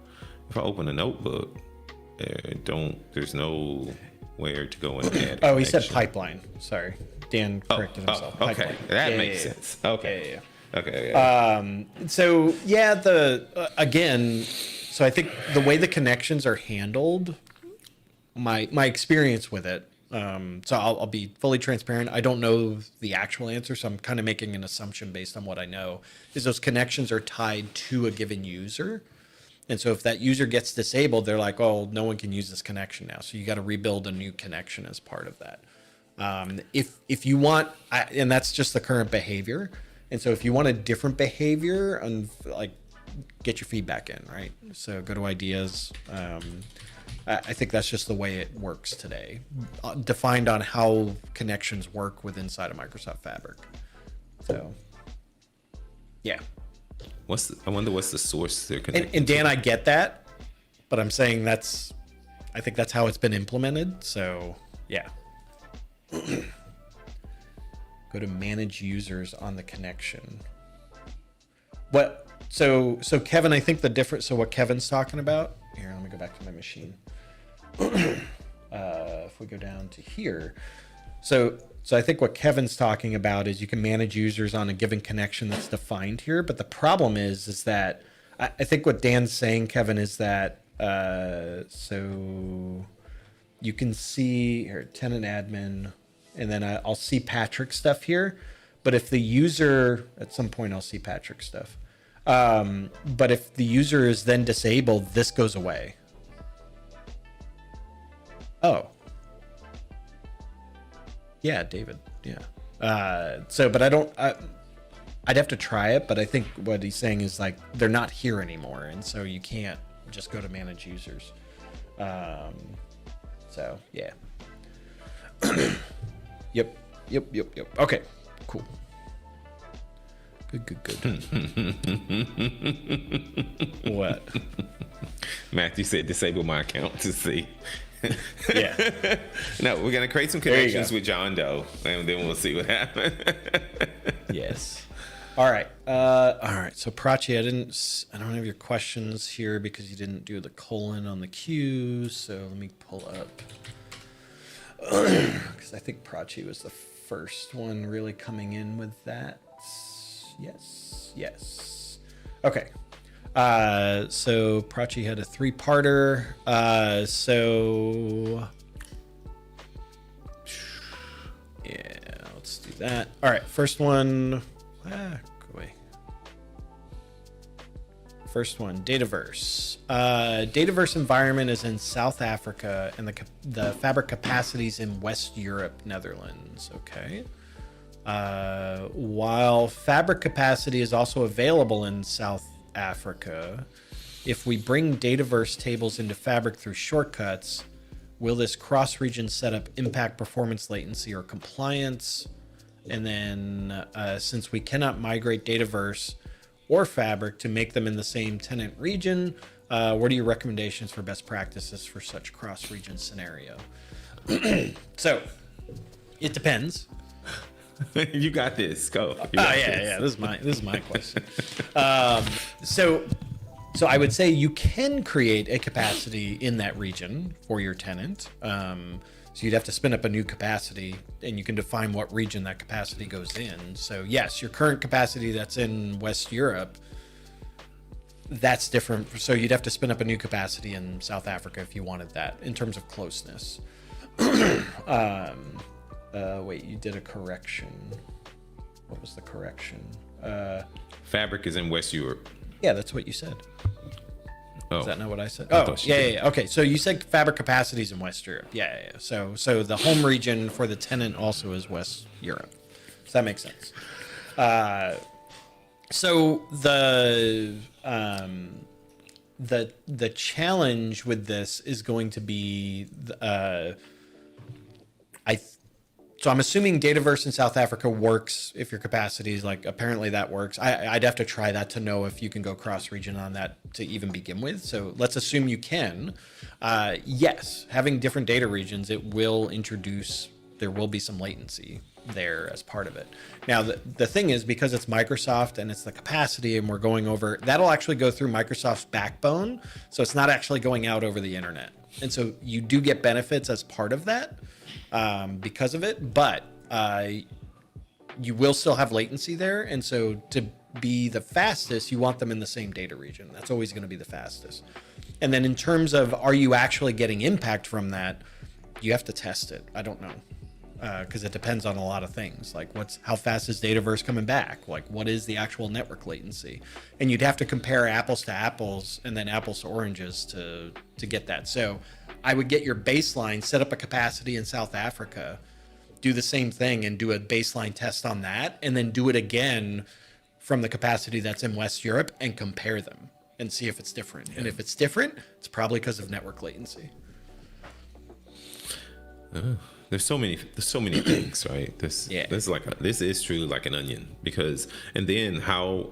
Speaker 4: there's no where to go and add.
Speaker 3: Oh, he said pipeline. Sorry, Dan corrected himself.
Speaker 4: Okay,
Speaker 3: pipeline.
Speaker 4: that makes sense. Okay.
Speaker 3: Yeah.
Speaker 4: Okay.
Speaker 3: So so I think the way the connections are handled, my experience with it. So I'll be fully transparent. I don't know the actual answer, so I'm kind of making an assumption based on what I know. Is those connections are tied to a given user, and so if that user gets disabled, they're like, oh, no one can use this connection now. So you got to rebuild a new connection as part of that. If you want, and that's just the current behavior. And so if you want a different behavior, and like get your feedback in, right? So go to ideas. I think that's just the way it works today, defined on how connections work within inside of Microsoft Fabric. So, yeah.
Speaker 4: I wonder what's the source they're connected
Speaker 3: and Dan, I get that, but I'm saying I think that's how it's been implemented. So, yeah. Go to manage users on the connection. So Kevin, I think the difference, so what Kevin's talking about, here, let me go back to my machine. If we go down to here, so I think what Kevin's talking about is you can manage users on a given connection that's defined here. But the problem is that I think what Dan's saying, Kevin, is that so you can see here tenant admin, and then I'll see Patrick stuff here. But if the user, at some point I'll see Patrick stuff. But if the user is then disabled, this goes away. Oh. Yeah, David. Yeah. But I'd have to try it, but I think what he's saying is like they're not here anymore, and so you can't just go to manage users. So yeah. Yep. Yep. Okay, cool. Good. What?
Speaker 4: Matthew said disable my account to see.
Speaker 3: Yeah.
Speaker 4: No, we're gonna create some connections with John Doe, and then we'll see what happens.
Speaker 3: Yes. All right. So Prachi, I don't have your questions here because you didn't do the colon on the Q. So let me pull up because I think Prachi was the first one really coming in with that. Yes. Okay. So Prachi had a 3-parter. Yeah, let's do that. All right, first one. Go away. First one, Dataverse. Dataverse environment is in South Africa, and the fabric capacities in West Europe, Netherlands. Okay. While fabric capacity is also available in South Africa, if we bring Dataverse tables into Fabric through shortcuts, will this cross-region setup impact performance, latency, or compliance? And then since we cannot migrate Dataverse or Fabric to make them in the same tenant region, what are your recommendations for best practices for such cross-region scenario? So it depends.
Speaker 4: You got this. Go.
Speaker 3: Yeah. This is my question. So I would say you can create a capacity in that region for your tenant. So you'd have to spin up a new capacity, and you can define what region that capacity goes in. So yes, your current capacity that's in West Europe, that's different. So you'd have to spin up a new capacity in South Africa if you wanted that in terms of closeness. Wait, you did a correction. What was the correction?
Speaker 4: Fabric is in West Europe.
Speaker 3: Yeah, that's what you said.
Speaker 4: Oh.
Speaker 3: Is that not what I said?
Speaker 4: I
Speaker 3: Oh, yeah. Okay, so you said fabric capacities in West Europe. Yeah. So the home region for the tenant also is West Europe. So that makes sense. So the challenge with this is going to be So I'm assuming Dataverse in South Africa works if your capacity is like, apparently that works. I'd have to try that to know if you can go cross-region on that to even begin with. So let's assume you can. Yes, having different data regions, there will be some latency there as part of it. Now, the thing is, because it's Microsoft and it's the capacity and we're going over, that'll actually go through Microsoft's backbone. So it's not actually going out over the internet. And so you do get benefits as part of that. Because of it, but you will still have latency there. And so to be the fastest, you want them in the same data region. That's always going to be the fastest. And then in terms of, are you actually getting impact from that? You have to test it. I don't know. Because it depends on a lot of things, like how fast is Dataverse coming back? Like, what is the actual network latency? And you'd have to compare apples to apples and then apples to oranges to get that. So I would get your baseline, set up a capacity in South Africa, do the same thing and do a baseline test on that, and then do it again from the capacity that's in West Europe and compare them and see if it's different. Yeah. And if it's different, it's probably because of network latency.
Speaker 4: There's so many things, right? This is truly like an onion, because, and then how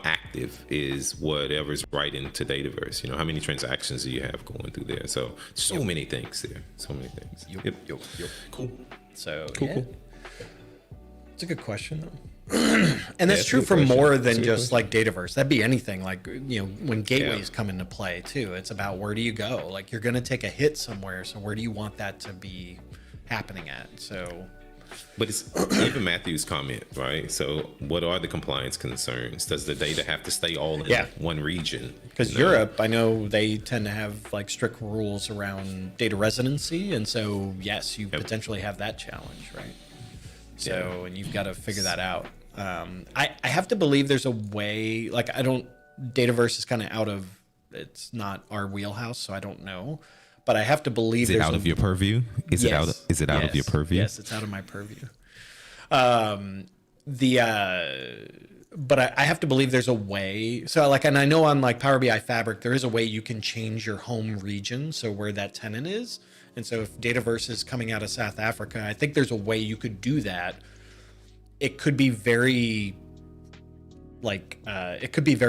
Speaker 4: active is whatever's right into Dataverse? How many transactions do you have going through there? So many things there. So many things.
Speaker 3: Yep. Cool. So
Speaker 4: cool.
Speaker 3: It's a good question though. And that's true for more than just like Dataverse. That'd be anything, like, when gateways come into play too. It's about, where do you go? Like, you're going to take a hit somewhere. So where do you want that to be happening at? So,
Speaker 4: but it's even Matthew's comment, right? So what are the compliance concerns? Does the data have to stay all in one region?
Speaker 3: Because Europe, I know they tend to have like strict rules around data residency, and so yes, you potentially have that challenge, right? So and you've got to figure that out. I have to believe there's a way. Like, Dataverse is kind of out of, it's not our wheelhouse, so I don't know. But I have to believe
Speaker 4: it's out of your purview. Is it out of your purview?
Speaker 3: Yes, it's out of my purview. But I have to believe there's a way. So like, and I know on like Power BI Fabric, there is a way you can change your home region, so where that tenant is, And so if Dataverse is coming out of South Africa, I think there's a way you could do that. It could be very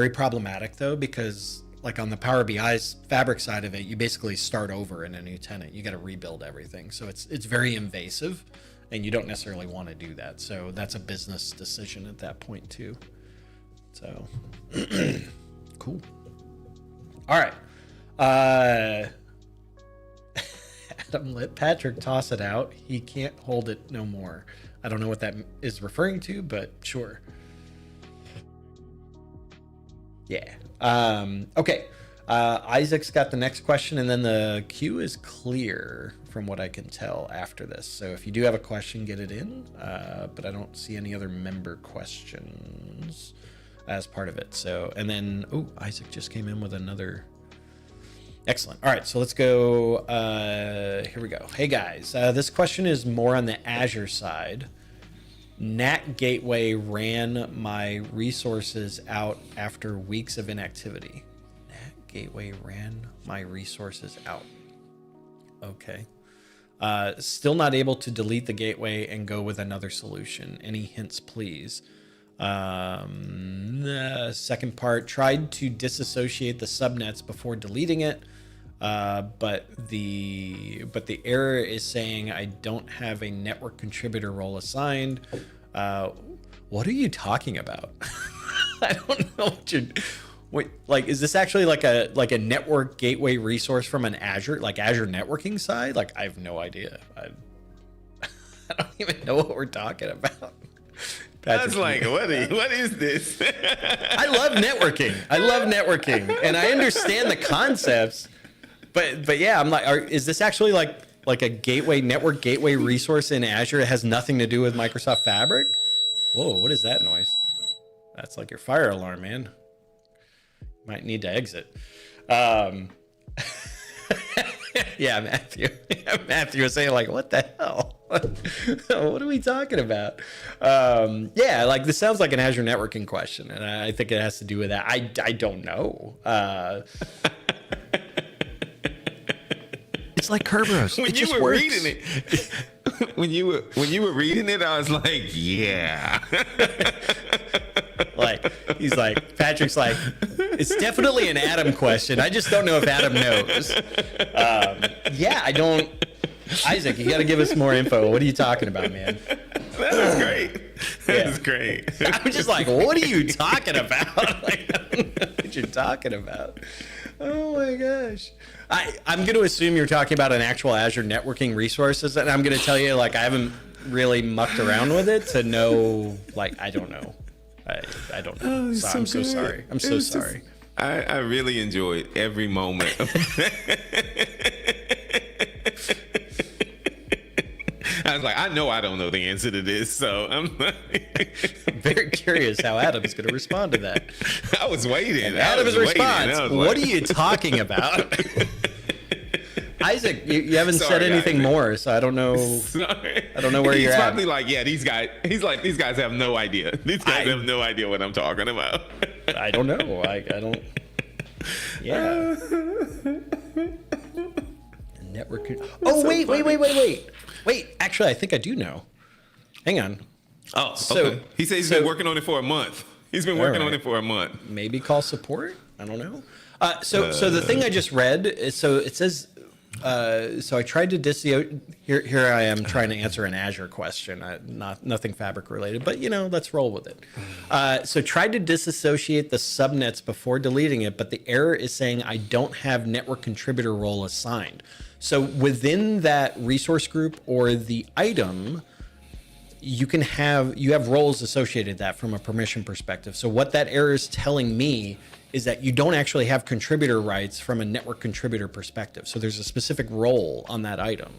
Speaker 3: problematic though, because like on the Power BI Fabric side of it, you basically start over in a new tenant. You got to rebuild everything. So it's very invasive, and you don't necessarily want to do that. So that's a business decision at that point too. So cool. All right. Adam let Patrick toss it out. He can't hold it no more. I don't know what that is referring to, but sure. Yeah. Okay. Isaac's got the next question, and then the queue is clear from what I can tell after this. So if you do have a question, get it in. But I don't see any other member questions as part of it. So, and then, oh, Isaac just came in with another. Excellent. All right, so let's go. Here we go. Hey guys, this question is more on the Azure side. NAT Gateway ran my resources out after weeks of inactivity. NAT Gateway ran my resources out. Okay. Still not able to delete the gateway and go with another solution. Any hints, please? The second part, tried to disassociate the subnets before deleting it. But the error is saying I don't have a network contributor role assigned. What are you talking about? I don't know like, is this actually like a network gateway resource from an Azure networking side? Like, I have no idea. I don't even know what we're talking about.
Speaker 4: Patrick, I was like, what is this?
Speaker 3: I love networking, and I understand the concepts. But yeah, I'm like, is this actually like a network gateway resource in Azure? It has nothing to do with Microsoft Fabric? Whoa, what is that noise? That's like your fire alarm, man. Might need to exit. Yeah, Matthew. Matthew was saying like, what the hell? What are we talking about? Yeah, like this sounds like an Azure networking question, and I think it has to do with that. I don't know. It's like Kerberos.
Speaker 4: When you were reading it, when you were reading it, I was like, yeah.
Speaker 3: Like, he's like, Patrick's like, it's definitely an Adam question. I just don't know if Adam knows. Yeah, I don't. Isaac, you got to give us more info. What are you talking about, man?
Speaker 4: That was great. That was great.
Speaker 3: I'm just like, what are you talking about? Like, I don't know what you're talking about. Oh my gosh. I'm going to assume you're talking about an actual Azure networking resources, and I'm going to tell you, like, I haven't really mucked around with it to know, like, I don't know. I don't know.
Speaker 4: Oh,
Speaker 3: so I'm so sorry. I'm so sorry.
Speaker 4: I really enjoyed every moment. I was like, I know I don't know the answer to this, so I'm
Speaker 3: very curious how Adam's going to respond to that.
Speaker 4: I was waiting.
Speaker 3: And Adam's response, what are you talking about? Isaac, you haven't said anything more, so I don't know. Sorry. I don't know where you're at.
Speaker 4: He's probably like, yeah, these guys. He's like, these guys have no idea. These guys have no idea what I'm talking about.
Speaker 3: I don't know. I don't. Yeah. Network. Oh, wait. Actually, I think I do know. Hang on.
Speaker 4: Oh, so okay. He said he's been working on it for a month. He's been working on it for a month.
Speaker 3: Maybe call support. I don't know. So the thing I just read is, so it says. So I tried to here I am trying to answer an Azure question, nothing Fabric related, but let's roll with it. So tried to disassociate the subnets before deleting it, but the error is saying I don't have network contributor role assigned. So within that resource group or the item, you have roles associated with that from a permission perspective. So what that error is telling me is that you don't actually have contributor rights from a network contributor perspective. So there's a specific role on that item.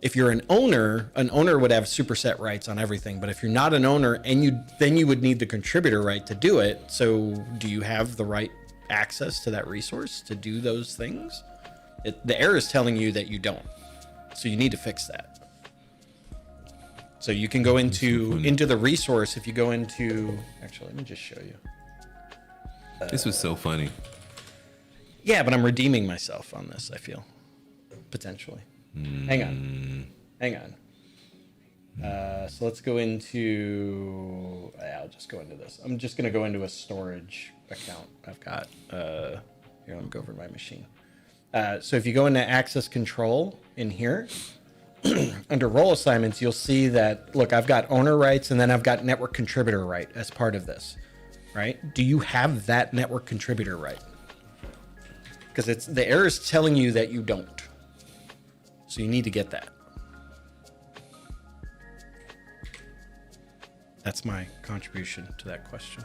Speaker 3: If you're an owner would have superset rights on everything. But if you're not an owner, then you would need the contributor right to do it. So do you have the right access to that resource to do those things? The error is telling you that you don't. So you need to fix that. So you can go into the resource. If you go into, actually, let me just show you.
Speaker 4: This was so funny.
Speaker 3: Yeah, but I'm redeeming myself on this, I feel. Potentially. Hang on. So let's go into, I'll just go into this. I'm just going to go into a storage account I've got. Here, let me go over my machine. So if you go into access control in here, under role assignments, you'll see that, look, I've got owner rights and then I've got network contributor right as part of this, right? Do you have that network contributor right? Because the error is telling you that you don't. So you need to get that. That's my contribution to that question.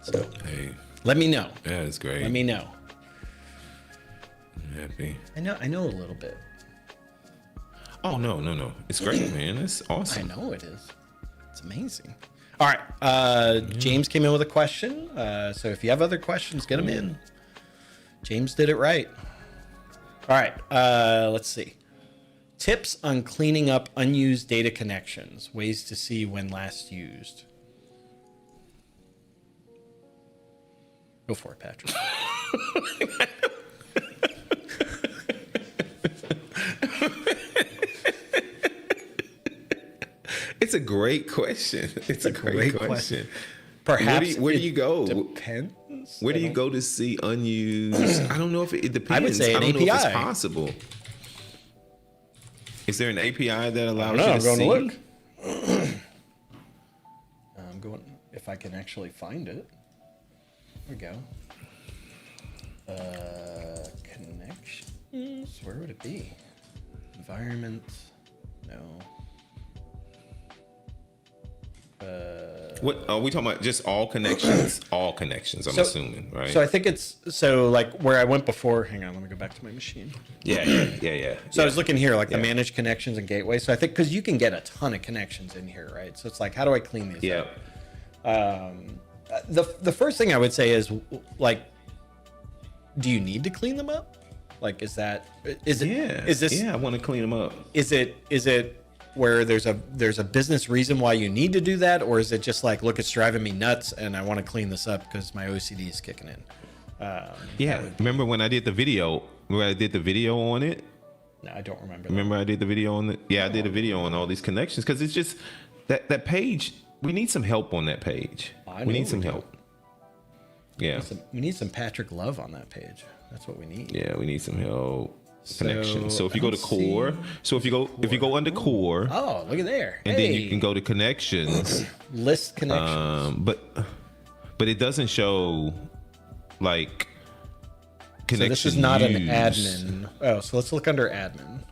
Speaker 3: So
Speaker 4: Hey,
Speaker 3: let me know.
Speaker 4: yeah, it's great.
Speaker 3: Let me know.
Speaker 4: I'm happy.
Speaker 3: I know a little bit.
Speaker 4: Oh no, it's great, man. It's
Speaker 3: I
Speaker 4: awesome.
Speaker 3: know it is. It's amazing. All right. James came in with a question. So if you have other questions, get them in. James did it right. All right. Let's see. Tips on cleaning up unused data connections. Ways to see when last used. Go for it, Patrick.
Speaker 4: It's a great question. It's a great question.
Speaker 3: Perhaps
Speaker 4: Where do you go?
Speaker 3: Depends.
Speaker 4: Where do you go to see unused? I don't know if it depends.
Speaker 3: I would say an
Speaker 4: don't know if
Speaker 3: API.
Speaker 4: it's possible. Is there an API that allows
Speaker 3: No,
Speaker 4: you
Speaker 3: I'm
Speaker 4: to
Speaker 3: going
Speaker 4: see?
Speaker 3: to look. I'm going, if I can actually find it. There we go. Connections. Where would it be? Environment. No.
Speaker 4: What are we talking about? Just all connections? All connections, I'm assuming, right?
Speaker 3: So I think it's, so like where I went before, hang on, let me go back to my machine.
Speaker 4: Yeah.
Speaker 3: So I was looking here, like the managed connections and gateways. So I think, because you can get a ton of connections in here, right? So it's like, how do I clean these
Speaker 4: Yeah.
Speaker 3: up? The first thing I would say is, like, do you need to clean them up? Like, is this,
Speaker 4: I want to clean them up.
Speaker 3: is it where there's a business reason why you need to do that? Or is it just like, look, it's driving me nuts and I want to clean this up because my OCD is kicking in?
Speaker 4: Remember when I did the video, on it?
Speaker 3: No, I don't remember.
Speaker 4: Remember I did the video on it? Yeah, I did a video on all these connections because it's just that page. We need some help on that page. We need some help. Yeah.
Speaker 3: We need some Patrick Love on that page. That's what we need.
Speaker 4: Yeah, we need some help.
Speaker 3: So,
Speaker 4: Connections. So if you
Speaker 3: I
Speaker 4: go to
Speaker 3: don't see
Speaker 4: core, if you go under core,
Speaker 3: Oh, look at there.
Speaker 4: and then you can go to connections.
Speaker 3: List connections.
Speaker 4: But it doesn't show like
Speaker 3: So
Speaker 4: connection.
Speaker 3: this is not an
Speaker 4: used.
Speaker 3: admin. Oh, so let's look under admin.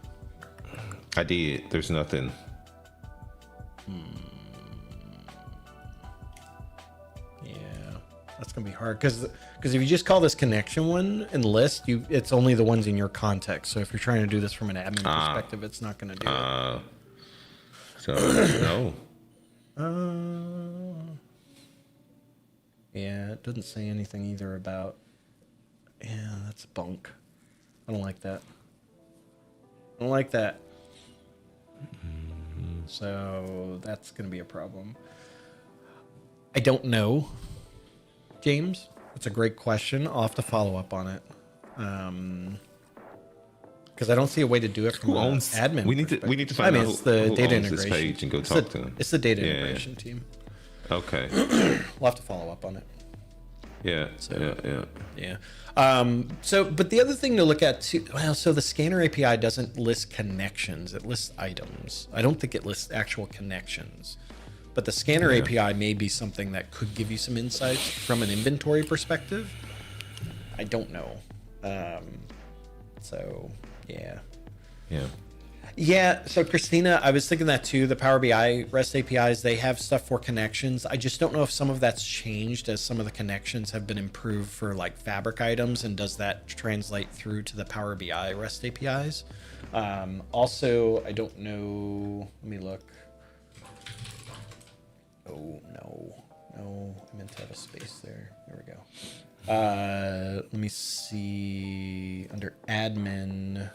Speaker 4: I did. There's nothing.
Speaker 3: Yeah, that's gonna be hard because if you just call this connection one and list, it's only the ones in your context. So if you're trying to do this from an admin perspective, it's not gonna do it.
Speaker 4: So no.
Speaker 3: Yeah, it doesn't say anything either about. Yeah, that's bunk. I don't like that. I don't like that. So that's going to be a problem. I don't know, James. It's a great question. I'll have to follow up on it. Because I don't see a way to do it from
Speaker 4: Who
Speaker 3: an
Speaker 4: owns
Speaker 3: admin.
Speaker 4: We need to find out
Speaker 3: it's the
Speaker 4: who
Speaker 3: data
Speaker 4: owns this
Speaker 3: integration
Speaker 4: page and go
Speaker 3: It's
Speaker 4: talk
Speaker 3: the-
Speaker 4: to them.
Speaker 3: It's the data
Speaker 4: Yeah.
Speaker 3: integration team.
Speaker 4: Okay.
Speaker 3: We'll have to follow up on it.
Speaker 4: Yeah.
Speaker 3: Yeah. So, but the other thing to look at too, well, so the scanner API doesn't list connections, it lists items. I don't think it lists actual connections, but the scanner API may be something that could give you some insights from an inventory perspective. I don't know. So yeah. Yeah, so Christina, I was thinking that too. The Power BI REST APIs, they have stuff for connections. I just don't know if some of that's changed as some of the connections have been improved for like Fabric items, and does that translate through to the Power BI REST APIs? Also, I don't know. Let me look. Oh, no. I meant to have a space there. There we go. Let me see. Under admin...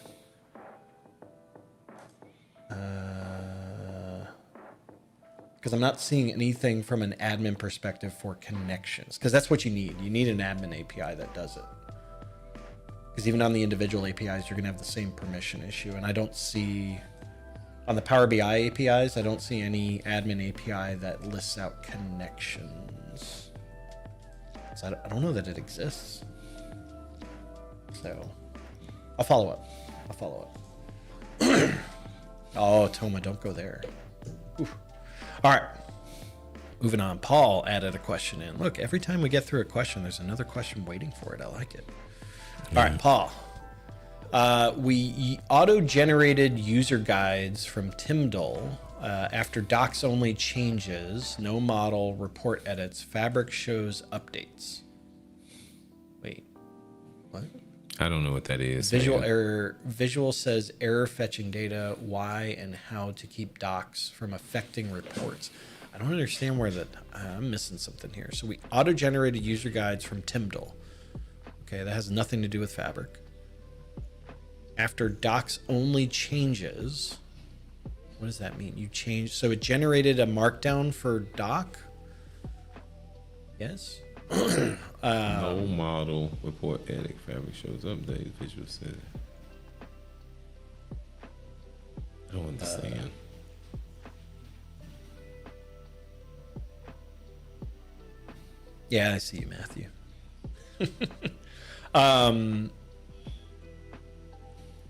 Speaker 3: because I'm not seeing anything from an admin perspective for connections, because that's what you need. You need an admin API that does it. Because even on the individual APIs, you're going to have the same permission issue. And I don't see, on the Power BI APIs, I don't see any admin API that lists out connections. So I don't know that it exists. So I'll follow up. Oh, Toma, don't go there. Oof. All right. Moving on. Paul added a question in. Look, every time we get through a question, there's another question waiting for it. I like it. All right, Paul. We auto-generated user guides from Tyndall after docs only changes, no model, report edits, Fabric shows updates. Wait, what?
Speaker 4: I don't know what that is.
Speaker 3: Visual error. Visual says error fetching data, why and how to keep docs from affecting reports. I don't understand where that. I'm missing something here. So we auto-generated user guides from Tyndall. Okay, that has nothing to do with Fabric. After docs only changes, what does that mean? You change, so it generated a markdown for doc? Yes.
Speaker 4: No model, report, edit, Fabric shows update, visual set. I don't understand.
Speaker 3: Yeah, I see you, Matthew.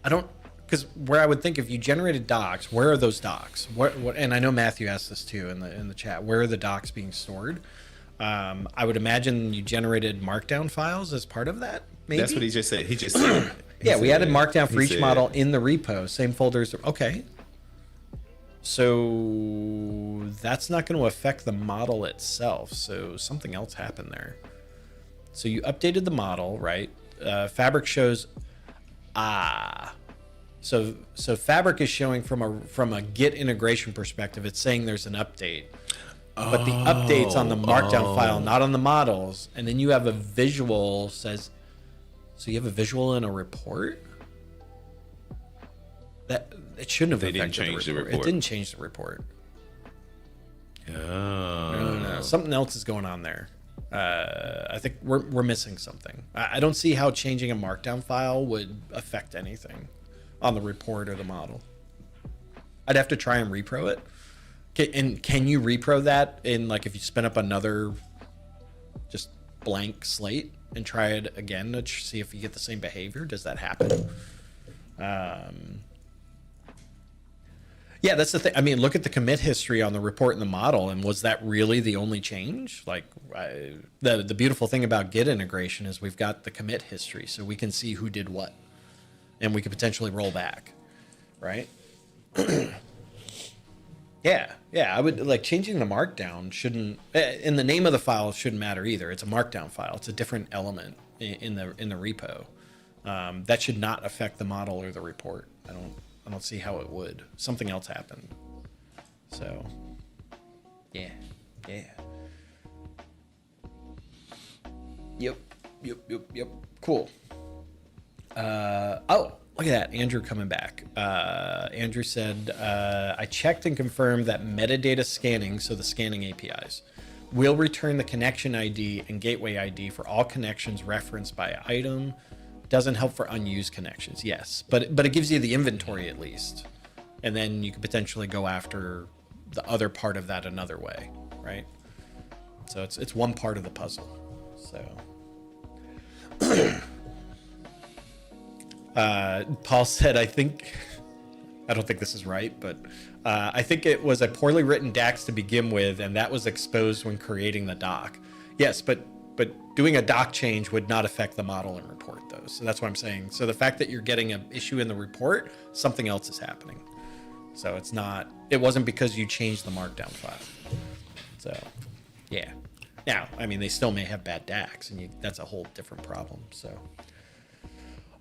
Speaker 3: I don't, because where I would think if you generated docs, where are those docs? What? And I know Matthew asked this too in the chat. Where are the docs being stored? I would imagine you generated markdown files as part of that. Maybe
Speaker 4: That's what he just said. He just said.
Speaker 3: Yeah, we added markdown for each model in the repo. Same folders. Okay. So that's not going to affect the model itself. So something else happened there. So you updated the model, right? Fabric shows, so Fabric is showing from a Git integration perspective. It's saying there's an update, but the update's on the markdown file, not on the models. And then you have a visual says, so you have a visual in a report. That it shouldn't have affected the report. It didn't change the report.
Speaker 4: Oh.
Speaker 3: No. Something else is going on there. I think we're missing something. I don't see how changing a markdown file would affect anything on the report or the model. I'd have to try and repro it. And can you repro that in, like, if you spin up another just blank slate and try it again to see if you get the same behavior? Does that happen? Yeah, that's the thing. I mean, look at the commit history on the report and the model, and was that really the only change? Like, the beautiful thing about Git integration is we've got the commit history, so we can see who did what, and we could potentially roll back, right? Yeah, I would, like, changing the markdown shouldn't, in the name of the file shouldn't matter either. It's a markdown file. It's a different element in the repo. That should not affect the model or the report. I don't see how it would. Something else happened. So, yeah. Yep. Cool. Oh, look at that. Andrew coming back. Andrew said, I checked and confirmed that metadata scanning, so the scanning APIs, will return the connection ID and gateway ID for all connections referenced by item. Doesn't help for unused connections, yes, but it gives you the inventory at least, and then you could potentially go after the other part of that another way, right? So it's one part of the puzzle. So Paul said, I don't think this is right, but I think it was a poorly written DAX to begin with, and that was exposed when creating the doc. Yes, but doing a doc change would not affect the model and report, though. So that's what I'm saying. So the fact that you're getting an issue in the report, something else is happening. So it wasn't because you changed the markdown file. So, yeah. Now, I mean, they still may have bad DAX, and that's a whole different problem. So,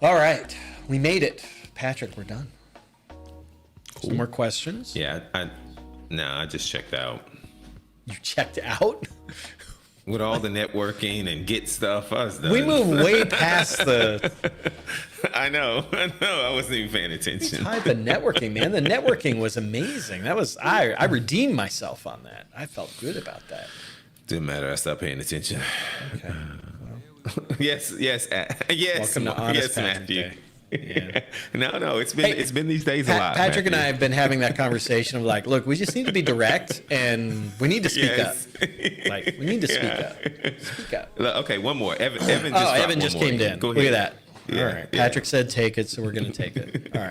Speaker 3: all right, we made it. Patrick, we're done. Cool. Some more questions?
Speaker 4: Yeah, I just checked out.
Speaker 3: You checked out?
Speaker 4: With all the networking and Git stuff, I was done.
Speaker 3: We moved way past the...
Speaker 4: I know. I wasn't even paying attention.
Speaker 3: Tied the networking, man. The networking was amazing. That was I redeemed myself on that. I felt good about that.
Speaker 4: Didn't matter. I stopped paying attention.
Speaker 3: Okay.
Speaker 4: Yes. Yes.
Speaker 3: Welcome to Honest
Speaker 4: yes,
Speaker 3: Patrick
Speaker 4: Matthew.
Speaker 3: Day. Yeah.
Speaker 4: No, it's been these days a lot.
Speaker 3: Patrick and I
Speaker 4: Matthew.
Speaker 3: have been having that conversation of like, look, we just need to be direct and we need to speak
Speaker 4: Yes.
Speaker 3: up. Like, we need to speak up. Speak up.
Speaker 4: Look, okay, one more. Evan just
Speaker 3: Oh,
Speaker 4: dropped
Speaker 3: Evan
Speaker 4: one
Speaker 3: just
Speaker 4: more
Speaker 3: came in.
Speaker 4: Go
Speaker 3: Look
Speaker 4: ahead.
Speaker 3: at that.
Speaker 4: Yeah,
Speaker 3: All right.
Speaker 4: yeah.
Speaker 3: Patrick said take it, so we're going to take it. All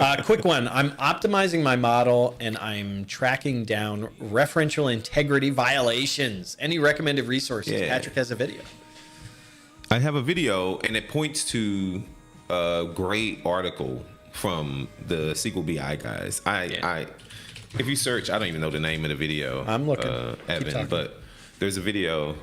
Speaker 3: right. Quick one. I'm optimizing my model and I'm tracking down referential integrity violations. Any recommended resources?
Speaker 4: Yeah.
Speaker 3: Patrick has a video.
Speaker 4: I have a video, and it points to a great article from the SQL BI guys. If you search, I don't even know the name of the video.
Speaker 3: I'm looking. Keep
Speaker 4: Evan,
Speaker 3: talking.
Speaker 4: but there's a video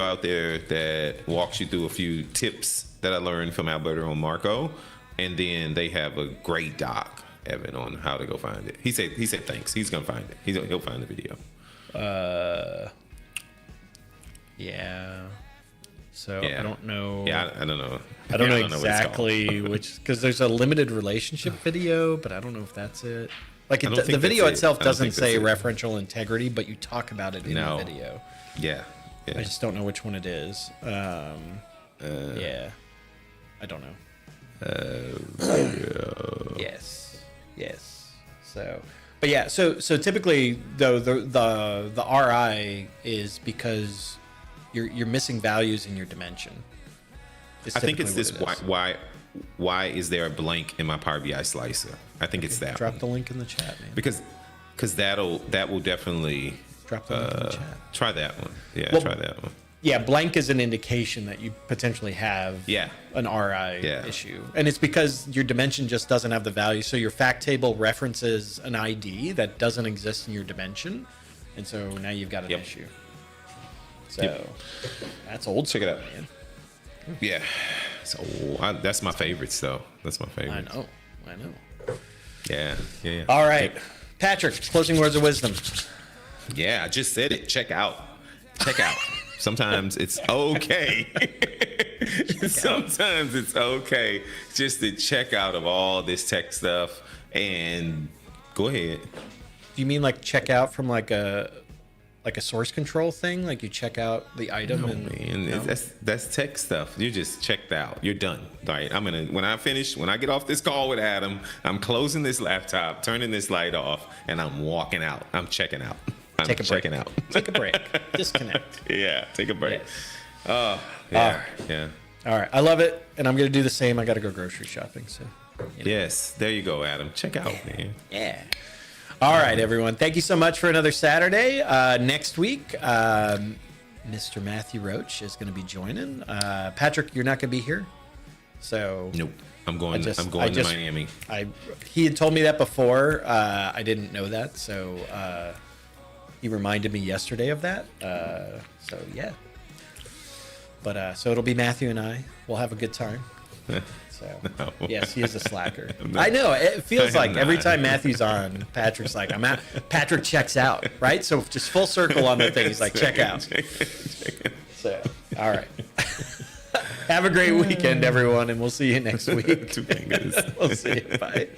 Speaker 4: out there that walks you through a few tips that I learned from Alberto and Marco, and then they have a great doc, Evan, on how to go find it. He said thanks. He's gonna find it. He'll find the video.
Speaker 3: Yeah. So
Speaker 4: Yeah.
Speaker 3: I don't know.
Speaker 4: Yeah, I don't know.
Speaker 3: I don't know
Speaker 4: what it's called.
Speaker 3: exactly which, because there's a limited relationship video, but I don't know if that's it. Like
Speaker 4: I don't
Speaker 3: the
Speaker 4: think
Speaker 3: video
Speaker 4: that's it.
Speaker 3: itself
Speaker 4: I don't
Speaker 3: doesn't
Speaker 4: think
Speaker 3: say
Speaker 4: that's
Speaker 3: referential integrity, but you talk about it in
Speaker 4: No.
Speaker 3: the video.
Speaker 4: Yeah.
Speaker 3: I just don't know which one it is. Yeah, I don't know. Yes. So, but yeah. So typically, though, the RI is because you're missing values in your dimension.
Speaker 4: I think it's this.
Speaker 3: typically
Speaker 4: Why is there a blank in my Power BI slicer? I think it's that.
Speaker 3: Drop
Speaker 4: one.
Speaker 3: the link in the chat, man.
Speaker 4: Because that will definitely
Speaker 3: Drop the link in the chat.
Speaker 4: try that one. Yeah,
Speaker 3: Well,
Speaker 4: try that one.
Speaker 3: Yeah, blank is an indication that you potentially have an RI
Speaker 4: Yeah.
Speaker 3: issue. And it's because your dimension just doesn't have the value. So your fact table references an ID that doesn't exist in your dimension. And so now you've got an
Speaker 4: Yep.
Speaker 3: issue. So that's old
Speaker 4: Check it
Speaker 3: school,
Speaker 4: out.
Speaker 3: man.
Speaker 4: Yeah. So that's my favorites, though. That's my favorite.
Speaker 3: I know.
Speaker 4: Yeah.
Speaker 3: All right. Patrick, closing words of wisdom.
Speaker 4: Yeah, I just said it. Check out. Sometimes it's okay. Sometimes it's okay just to check out of all this tech stuff and go ahead.
Speaker 3: Do you mean like check out from like a source control thing? Like you check out the item
Speaker 4: Man,
Speaker 3: no?
Speaker 4: that's tech stuff. You just checked out. You're done. All right. When I get off this call with Adam, I'm closing this laptop, turning this light off, and I'm walking out. I'm checking out.
Speaker 3: Take a break.
Speaker 4: checking out.
Speaker 3: Take a break. Disconnect.
Speaker 4: Yeah, take a break.
Speaker 3: Yes.
Speaker 4: Oh, yeah, yeah.
Speaker 3: All right. I love it. And I'm going to do the same. I got to go grocery shopping. So,
Speaker 4: Yes, there you go, Adam. Check out, man.
Speaker 3: yeah. All right, everyone. Thank you so much for another Saturday. Next week, Mr. Matthew Roach is going to be joining. Patrick, you're not going to be here. So,
Speaker 4: Nope. I'm going to Miami.
Speaker 3: He had told me that before. I didn't know that. So, he reminded me yesterday of that. So, yeah. But so it'll be Matthew and I. We'll have a good time. So
Speaker 4: No.
Speaker 3: yes, he is a slacker. I know. It feels like every
Speaker 4: not.
Speaker 3: time Matthew's on, Patrick's like, I'm out. Patrick checks out, right? So just full circle on the thing. He's like, check out. So all right. Have a great weekend, everyone, and we'll see you next week.
Speaker 4: Two fingers.
Speaker 3: We'll see you. Bye.